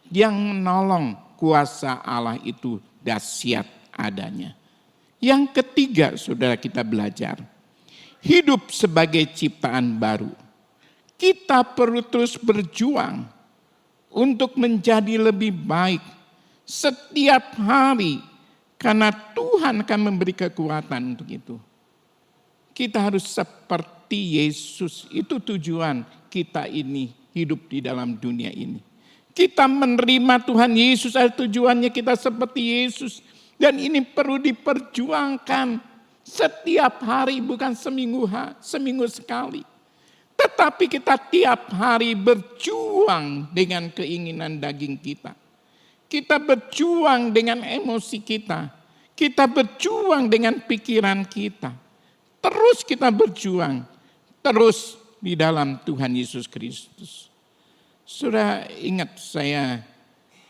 Speaker 4: yang menolong kuasa Allah itu dahsyat adanya. Yang ketiga, saudara, kita belajar hidup sebagai ciptaan baru. Kita perlu terus berjuang untuk menjadi lebih baik setiap hari, karena Tuhan akan memberi kekuatan untuk itu. Kita harus seperti Yesus, itu tujuan kita ini hidup di dalam dunia ini. Kita menerima Tuhan Yesus, ada tujuannya kita seperti Yesus. Dan ini perlu diperjuangkan setiap hari, bukan seminggu sekali. Tetapi kita tiap hari berjuang dengan keinginan daging kita. Kita berjuang dengan emosi kita. Kita berjuang dengan pikiran kita. Terus kita berjuang. Terus di dalam Tuhan Yesus Kristus. Sudah ingat saya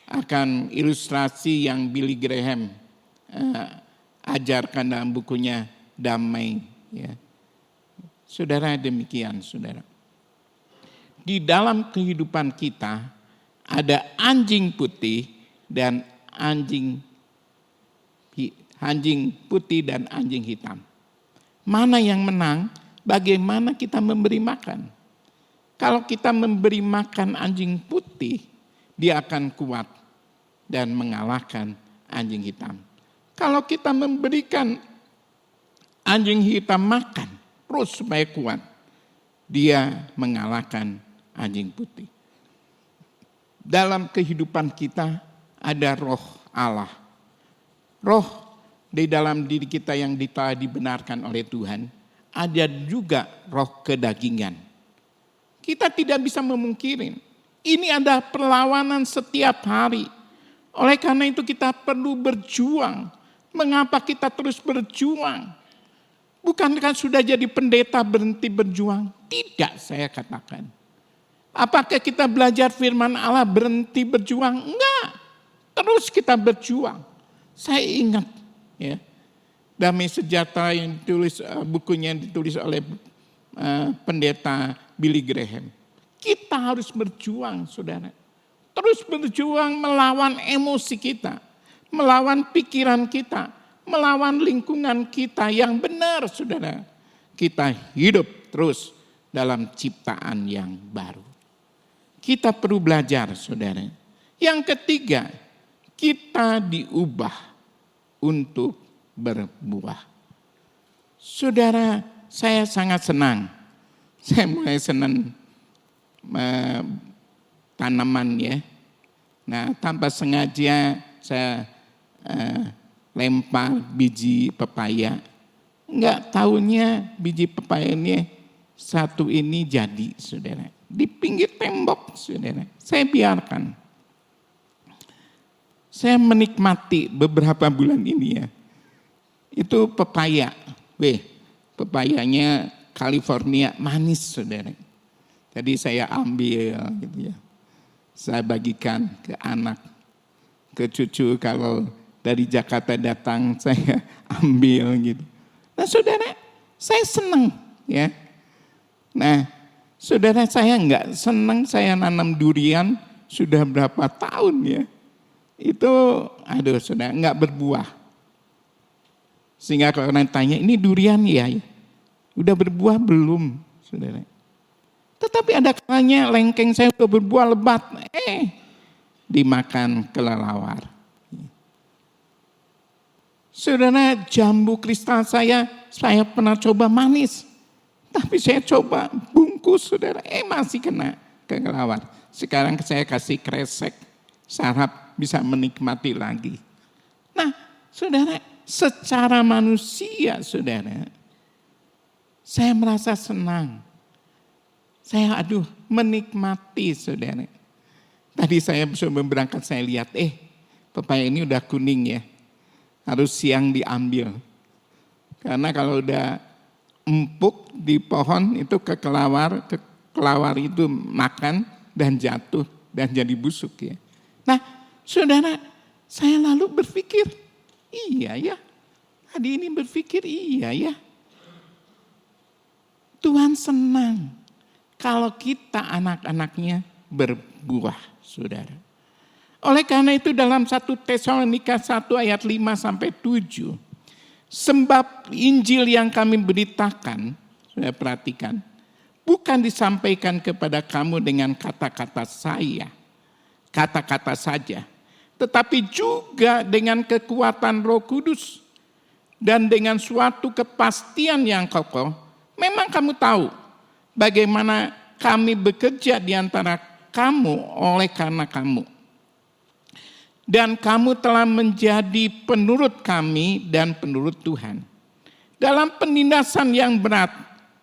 Speaker 4: akan ilustrasi yang Billy Graham ajarkan dalam bukunya Damai. Ya. Saudara, demikian saudara. Di dalam kehidupan kita ada anjing putih dan anjing putih dan anjing hitam. Mana yang menang? Bagaimana kita memberi makan? Kalau kita memberi makan anjing putih, dia akan kuat dan mengalahkan anjing hitam. Kalau kita memberikan anjing hitam makan terus supaya kuat, dia mengalahkan anjing putih. Dalam kehidupan kita ada roh Allah. Roh di dalam diri kita yang telah dibenarkan oleh Tuhan. Ada juga roh kedagingan. Kita tidak bisa memungkiri. Ini ada perlawanan setiap hari. Oleh karena itu kita perlu berjuang. Mengapa kita terus berjuang? Bukankah sudah jadi pendeta berhenti berjuang? Tidak, saya katakan. Apakah kita belajar firman Allah berhenti berjuang? Enggak. Terus kita berjuang. Saya ingat ya, Damai Sejahtera yang ditulis, bukunya yang ditulis oleh pendeta Billy Graham. Kita harus berjuang, saudara. Terus berjuang melawan emosi kita, melawan pikiran kita, melawan lingkungan kita yang benar, saudara. Kita hidup terus dalam ciptaan yang baru. Kita perlu belajar, saudara. Yang ketiga, kita diubah untuk berbuah. Saudara, saya sangat senang. Saya mulai senang tanaman ya. Nah, tanpa sengaja saya lempar biji pepaya. Enggak tahunya biji pepaya ini satu ini jadi, saudara. Di pinggir tembok, saudara. Saya biarkan. Saya menikmati beberapa bulan ini ya. Itu pepaya. Pepayanya California manis, saudara. Jadi saya ambil gitu ya. Saya bagikan ke anak, ke cucu, kalau dari Jakarta datang saya ambil gitu. Nah saudara, saya senang ya. Nah saudara, saya enggak senang saya nanam durian sudah berapa tahun ya. Itu saudara enggak berbuah. Sehingga kalau orang tanya, ini durian ya? Udah berbuah belum, saudara? Tetapi ada kalanya lengkeng saya udah berbuah lebat, dimakan kelelawar. Saudara, jambu kristal saya pernah coba manis. Tapi saya coba bungkus, saudara, masih kena kelelawar. Sekarang saya kasih kresek, sarap bisa menikmati lagi. Nah, saudara, secara manusia, saudara, saya merasa senang. Saya menikmati, saudara. Tadi saya sebelum berangkat saya lihat, pepaya ini udah kuning ya. Harus siang diambil. Karena kalau udah empuk di pohon itu kelawar itu makan dan jatuh dan jadi busuk ya. Nah, saudara, saya lalu berpikir, iya ya. Tadi ini berpikir, iya ya. Tuhan senang kalau kita anak-anaknya berbuah, saudara. Oleh karena itu dalam 1 Tesalonika 1 ayat 5-7, sebab Injil yang kami beritakan, saya perhatikan, bukan disampaikan kepada kamu dengan kata-kata kata-kata saja, tetapi juga dengan kekuatan Roh Kudus dan dengan suatu kepastian yang kokoh. Memang kamu tahu bagaimana kami bekerja di antara kamu oleh karena kamu. Dan kamu telah menjadi penurut kami dan penurut Tuhan. Dalam penindasan yang berat,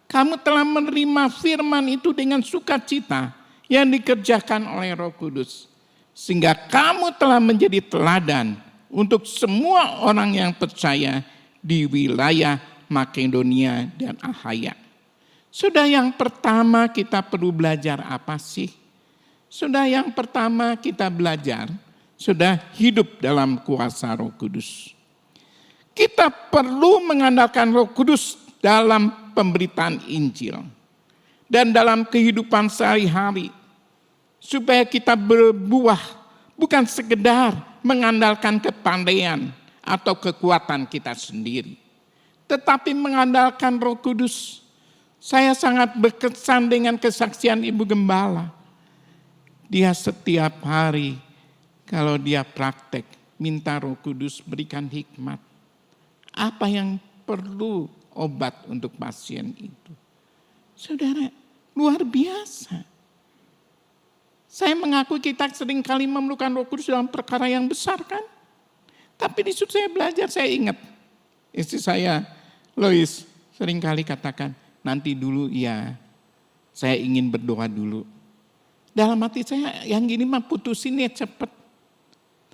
Speaker 4: kamu telah menerima firman itu dengan sukacita yang dikerjakan oleh Roh Kudus. Sehingga kamu telah menjadi teladan untuk semua orang yang percaya di wilayah Makedonia dan Akhaya. Sudah yang pertama kita perlu belajar apa sih? Sudah yang pertama kita belajar, sudah hidup dalam kuasa Roh Kudus. Kita perlu mengandalkan Roh Kudus dalam pemberitaan Injil dan dalam kehidupan sehari-hari supaya kita berbuah, bukan sekedar mengandalkan kepandaian atau kekuatan kita sendiri, tetapi mengandalkan Roh Kudus. Saya sangat berkesan dengan kesaksian Ibu Gembala. Dia setiap hari kalau dia praktek, minta Roh Kudus berikan hikmat. Apa yang perlu obat untuk pasien itu. Saudara, luar biasa. Saya mengakui kita seringkali memerlukan Roh Kudus dalam perkara yang besar kan. Tapi di situ saya belajar, saya ingat. Istri saya, Lois, seringkali katakan, nanti dulu ya, saya ingin berdoa dulu. Dalam hati saya, yang gini mah putusin ya cepet.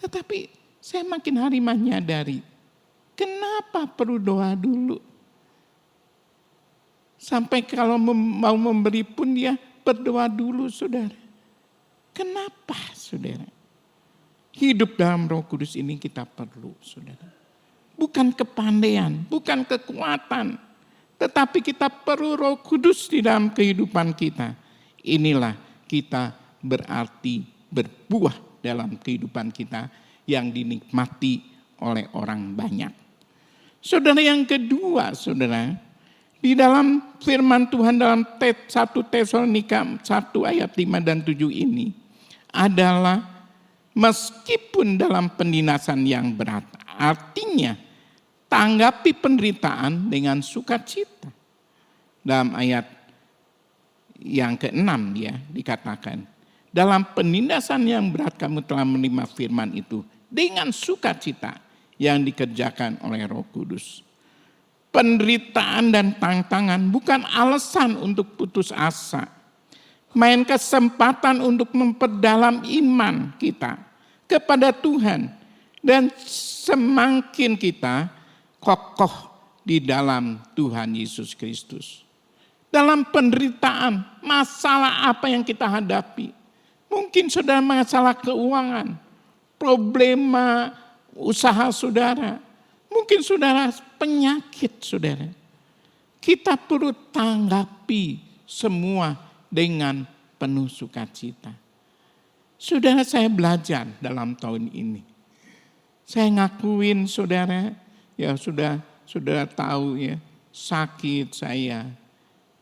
Speaker 4: Tetapi saya makin hari menyadari, kenapa perlu doa dulu? Sampai kalau mau memberi pun dia berdoa dulu, saudara. Kenapa, saudara? Hidup dalam Roh Kudus ini kita perlu, saudara. Bukan kepandaian, bukan kekuatan. Tetapi kita perlu Roh Kudus di dalam kehidupan kita. Inilah kita berarti berbuah dalam kehidupan kita yang dinikmati oleh orang banyak. Saudara, yang kedua, saudara, di dalam firman Tuhan dalam 1 Tesalonika 1 ayat 5 dan 7 ini adalah meskipun dalam penindasan yang berat, artinya tanggapi penderitaan dengan sukacita. Dalam ayat yang ke-6 ya dikatakan, dalam penindasan yang berat kamu telah menerima firman itu dengan sukacita yang dikerjakan oleh Roh Kudus. Penderitaan dan tantangan bukan alasan untuk putus asa, melainkan kesempatan untuk memperdalam iman kita kepada Tuhan dan semakin kita kokoh di dalam Tuhan Yesus Kristus. Dalam penderitaan, masalah apa yang kita hadapi? Mungkin saudara masalah keuangan, problema usaha saudara, mungkin saudara penyakit saudara. Kita perlu tanggapi semua dengan penuh sukacita. Saudara, saya belajar dalam tahun ini. Saya ngakuin saudara, ya sudah tahu ya, sakit saya.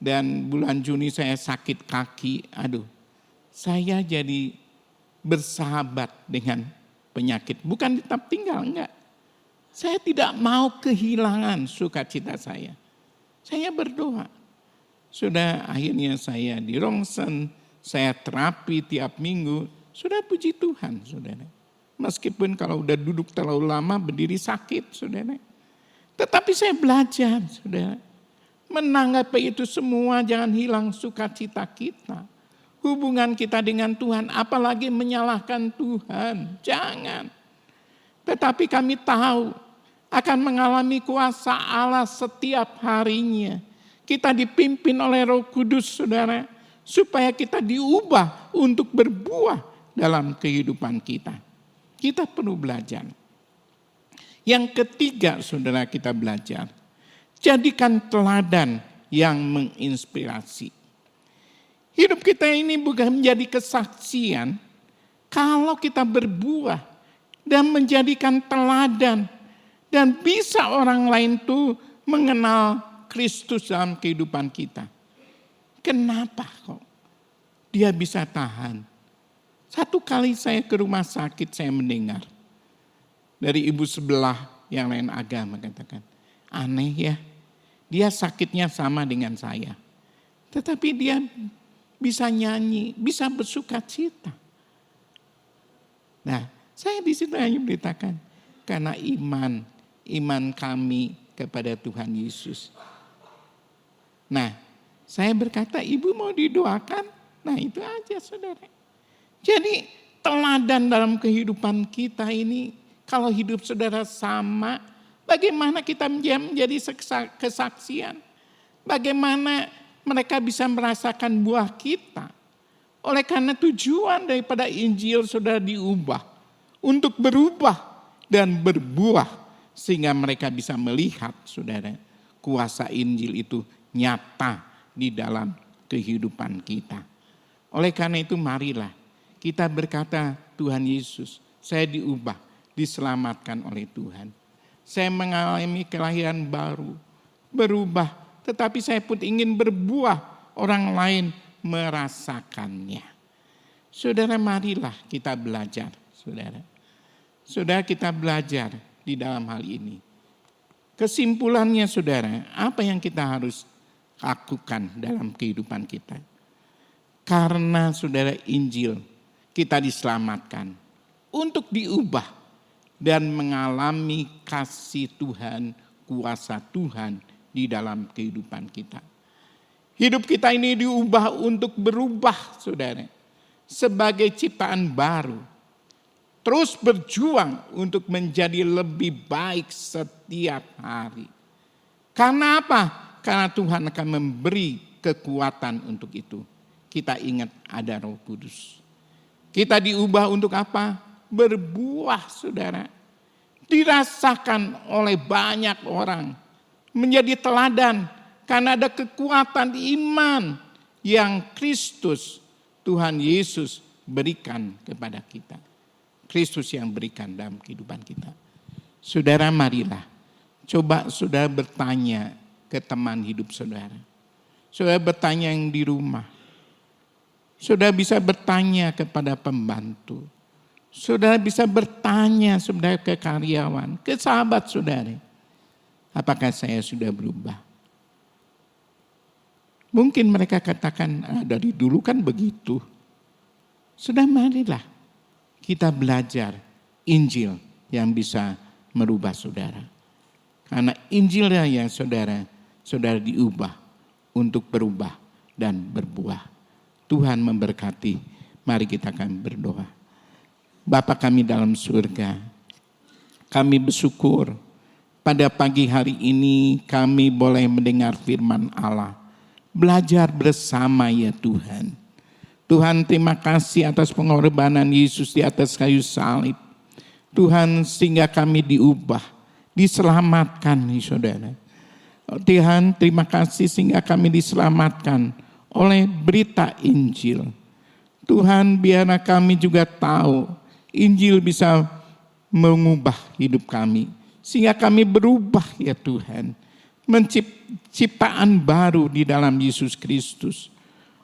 Speaker 4: Dan bulan Juni saya sakit kaki, saya jadi bersahabat dengan penyakit. Bukan tetap tinggal, enggak. Saya tidak mau kehilangan sukacita saya. Saya berdoa. Sudah akhirnya saya di rongsen, saya terapi tiap minggu. Sudah puji Tuhan, saudara. Meskipun kalau udah duduk terlalu lama berdiri sakit, saudara. Tetapi saya belajar, saudara. Menanggapi itu semua jangan hilang sukacita kita. Hubungan kita dengan Tuhan, apalagi menyalahkan Tuhan. Jangan. Tetapi kami tahu akan mengalami kuasa Allah setiap harinya. Kita dipimpin oleh Roh Kudus, saudara. Supaya kita diubah untuk berbuah dalam kehidupan kita. Kita perlu belajar. Yang ketiga, saudara, kita belajar. Jadikan teladan yang menginspirasi. Hidup kita ini bukan menjadi kesaksian kalau kita berbuah dan menjadikan teladan. Dan bisa orang lain tuh mengenal Kristus dalam kehidupan kita. Kenapa kok dia bisa tahan? Satu kali saya ke rumah sakit, saya mendengar dari ibu sebelah yang lain agama katakan, aneh ya, dia sakitnya sama dengan saya. Tetapi dia bisa nyanyi, bisa bersukacita. Nah, saya di situ hanya beritakan, karena iman kami kepada Tuhan Yesus. Nah, saya berkata, ibu mau didoakan? Nah itu aja, saudara. Jadi teladan dalam kehidupan kita ini, kalau hidup saudara sama, bagaimana kita menjadi kesaksian? Bagaimana mereka bisa merasakan buah kita? Oleh karena tujuan daripada Injil saudara diubah, untuk berubah dan berbuah, sehingga mereka bisa melihat, saudara, kuasa Injil itu nyata di dalam kehidupan kita. Oleh karena itu marilah kita berkata, Tuhan Yesus, saya diubah, diselamatkan oleh Tuhan. Saya mengalami kelahiran baru, berubah, tetapi saya pun ingin berbuah, orang lain merasakannya. Saudara, marilah kita belajar, saudara. Saudara, kita belajar di dalam hal ini. Kesimpulannya, saudara, apa yang kita harus lakukan dalam kehidupan kita? Karena, saudara, Injil, kita diselamatkan untuk diubah dan mengalami kasih Tuhan, kuasa Tuhan di dalam kehidupan kita. Hidup kita ini diubah untuk berubah, saudara, sebagai ciptaan baru. Terus berjuang untuk menjadi lebih baik setiap hari. Karena apa? Karena Tuhan akan memberi kekuatan untuk itu. Kita ingat ada Roh Kudus. Kita diubah untuk apa? Berbuah, saudara. Dirasakan oleh banyak orang. Menjadi teladan. Karena ada kekuatan iman yang Kristus, Tuhan Yesus berikan kepada kita. Kristus yang berikan dalam kehidupan kita. Saudara, marilah. Coba saudara bertanya ke teman hidup saudara. Saudara bertanya yang di rumah. Saudara bisa bertanya kepada pembantu. Saudara bisa bertanya saudara ke karyawan, ke sahabat saudara. Apakah saya sudah berubah? Mungkin mereka katakan, dari dulu kan begitu. Sudah marilah kita belajar Injil yang bisa merubah saudara. Karena Injilnya yang saudara diubah untuk berubah dan berbuah. Tuhan memberkati. Mari kita akan berdoa. Bapa kami dalam surga, kami bersyukur pada pagi hari ini kami boleh mendengar firman Allah. Belajar bersama ya Tuhan. Tuhan, terima kasih atas pengorbanan Yesus di atas kayu salib. Tuhan, sehingga kami diubah, diselamatkan nih saudara. Tuhan, terima kasih sehingga kami diselamatkan oleh berita Injil. Tuhan, biarlah kami juga tahu Injil bisa mengubah hidup kami. Sehingga kami berubah ya Tuhan. Ciptaan baru di dalam Yesus Kristus.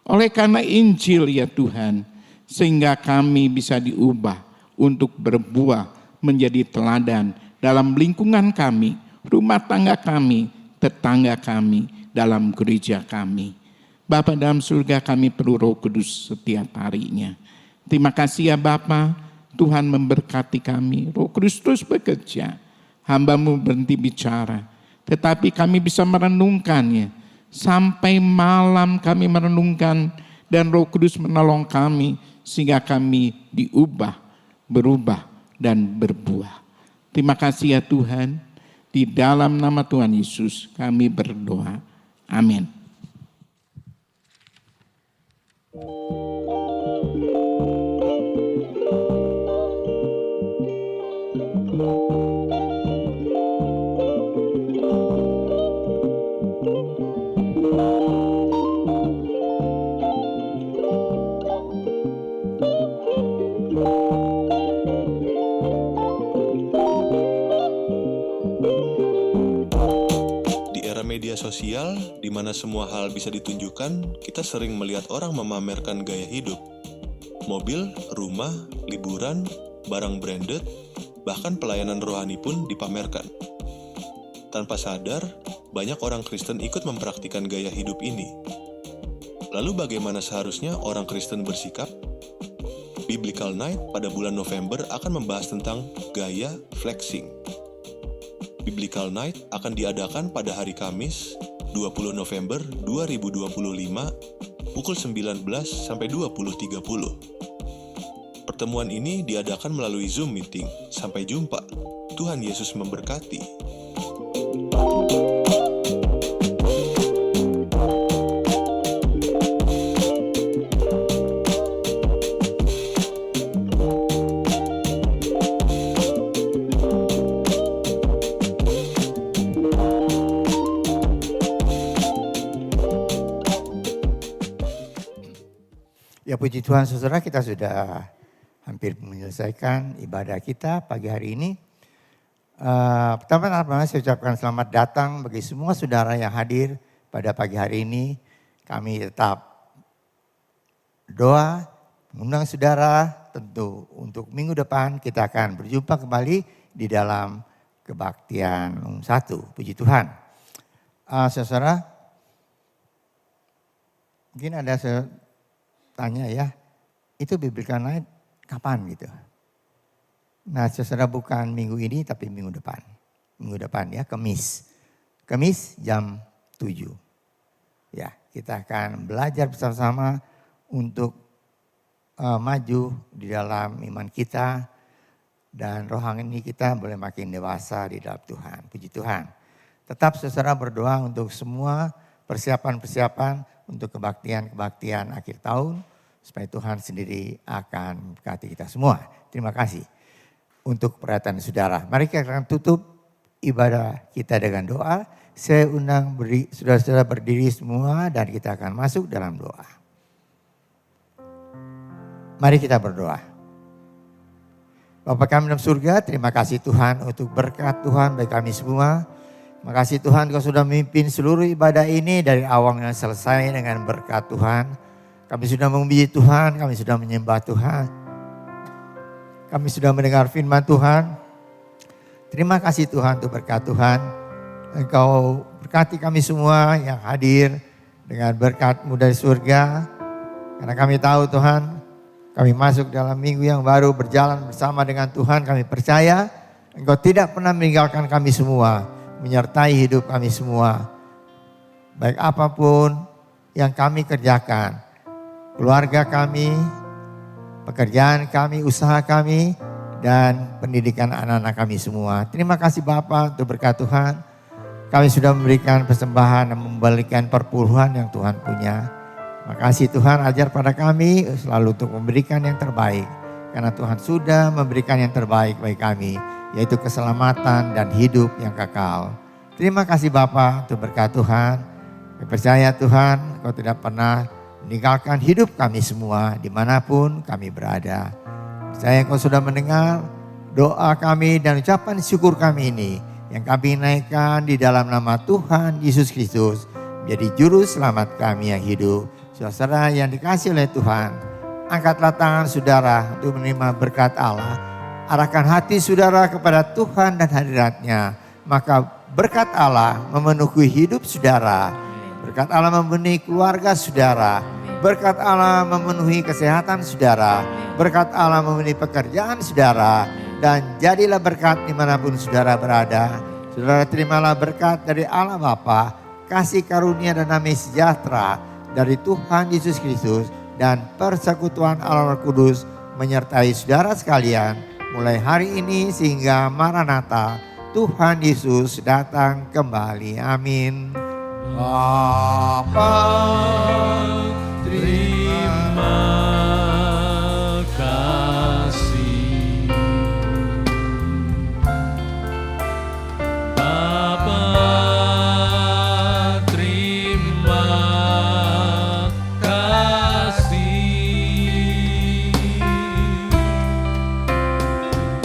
Speaker 4: Oleh karena Injil ya Tuhan. Sehingga kami bisa diubah untuk berbuah menjadi teladan dalam lingkungan kami, rumah tangga kami, tetangga kami, dalam gereja kami. Bapa dalam surga, kami perlu Roh Kudus setiap harinya. Terima kasih ya Bapa, Tuhan memberkati kami. Roh Kristus bekerja. Hamba-Mu berhenti bicara. Tetapi kami bisa merenungkannya. Sampai malam kami merenungkan dan Roh Kudus menolong kami sehingga kami diubah, berubah dan berbuah. Terima kasih ya Tuhan. Di dalam nama Tuhan Yesus kami berdoa. Amin.
Speaker 5: Media sosial, di mana semua hal bisa ditunjukkan, kita sering melihat orang memamerkan gaya hidup. Mobil, rumah, liburan, barang branded, bahkan pelayanan rohani pun dipamerkan. Tanpa sadar, banyak orang Kristen ikut mempraktikkan gaya hidup ini. Lalu bagaimana seharusnya orang Kristen bersikap? Biblical Night pada bulan November akan membahas tentang gaya flexing. Biblical Night akan diadakan pada hari Kamis, 20 November 2025, pukul 19 sampai 20.30. Pertemuan ini diadakan melalui Zoom meeting. Sampai jumpa. Tuhan Yesus memberkati.
Speaker 1: Ya puji Tuhan saudara, kita sudah hampir menyelesaikan ibadah kita pagi hari ini. Pertama-tama saya ucapkan selamat datang bagi semua saudara yang hadir pada pagi hari ini. Kami tetap doa, mengundang saudara tentu untuk minggu depan kita akan berjumpa kembali di dalam kebaktian 1. Puji Tuhan. Saudara, mungkin ada tanya ya, itu Biblical Night kapan gitu? Nah saudara, bukan minggu ini tapi minggu depan. Minggu depan ya, Kamis. Kamis jam 7. Ya, kita akan belajar bersama-sama untuk maju di dalam iman kita. Dan rohani kita boleh makin dewasa di dalam Tuhan. Puji Tuhan. Tetap saudara berdoa untuk semua persiapan-persiapan untuk kebaktian-kebaktian akhir tahun, supaya Tuhan sendiri akan berkati kita semua. Terima kasih untuk perhatian saudara. Mari kita akan tutup ibadah kita dengan doa. Saya undang saudara-saudara berdiri semua dan kita akan masuk dalam doa. Mari kita berdoa. Bapa kami dalam surga, terima kasih Tuhan untuk berkat Tuhan bagi kami semua. Terima kasih Tuhan Kau sudah memimpin seluruh ibadah ini dari awal yang selesai dengan berkat Tuhan. Kami sudah memuji Tuhan, kami sudah menyembah Tuhan. Kami sudah mendengar firman Tuhan. Terima kasih Tuhan untuk berkat Tuhan. Engkau berkati kami semua yang hadir dengan berkat-Mu dari surga. Karena kami tahu Tuhan, kami masuk dalam minggu yang baru berjalan bersama dengan Tuhan. Kami percaya Engkau tidak pernah meninggalkan kami semua. Menyertai hidup kami semua. Baik apapun yang kami kerjakan. Keluarga kami, pekerjaan kami, usaha kami, dan pendidikan anak-anak kami semua. Terima kasih Bapa untuk berkat Tuhan. Kami sudah memberikan persembahan dan memberikan perpuluhan yang Tuhan punya. Terima kasih Tuhan, ajar pada kami selalu untuk memberikan yang terbaik. Karena Tuhan sudah memberikan yang terbaik bagi kami, yaitu keselamatan dan hidup yang kekal. Terima kasih Bapa untuk berkat Tuhan. Kami percaya Tuhan, Kau tidak pernah meninggalkan hidup kami semua dimanapun kami berada. Percaya Kau sudah mendengar doa kami dan ucapan syukur kami ini yang kami naikkan di dalam nama Tuhan Yesus Kristus menjadi juru selamat kami yang hidup. Saudara yang dikasihi oleh Tuhan, angkatlah tangan saudara untuk menerima berkat Allah. Arahkan hati saudara kepada Tuhan dan hadirat-Nya. Maka berkat Allah memenuhi hidup saudara. Berkat Allah memenuhi keluarga saudara. Berkat Allah memenuhi kesehatan saudara. Berkat Allah memenuhi pekerjaan saudara. Dan jadilah berkat dimanapun saudara berada. Saudara terimalah berkat dari Allah Bapa, kasih karunia dan damai sejahtera dari Tuhan Yesus Kristus dan persekutuan Allah Roh Kudus menyertai saudara sekalian mulai hari ini sehingga Maranatha, Tuhan Yesus datang kembali. Amin. Bapa,
Speaker 2: terima kasih. Bapa, terima kasih.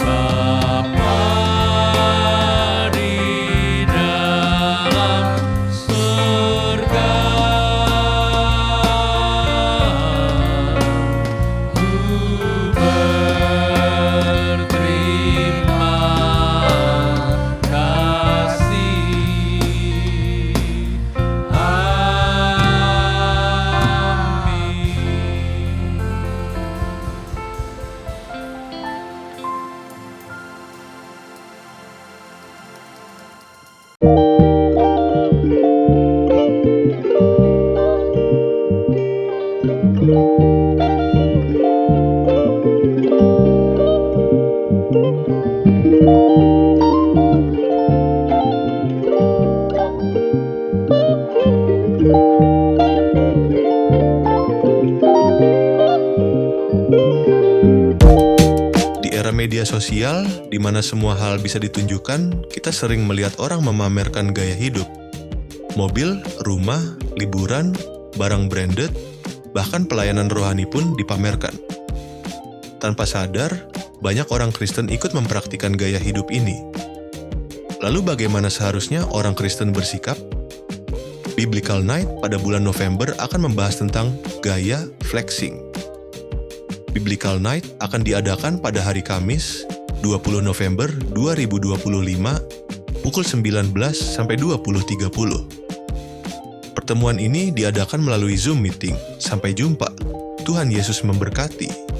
Speaker 2: Bapa di dalam surga, ku berterima kasih.
Speaker 5: Di era media sosial, di mana semua hal bisa ditunjukkan, kita sering melihat orang memamerkan gaya hidup. Mobil, rumah, liburan, barang branded, bahkan pelayanan rohani pun dipamerkan. Tanpa sadar, banyak orang Kristen ikut mempraktikkan gaya hidup ini. Lalu bagaimana seharusnya orang Kristen bersikap? Biblical Night pada bulan November akan membahas tentang gaya flexing. Biblical Night akan diadakan pada hari Kamis, 20 November 2025, pukul 19 sampai 20.30. Pertemuan ini diadakan melalui Zoom meeting. Sampai jumpa. Tuhan Yesus memberkati.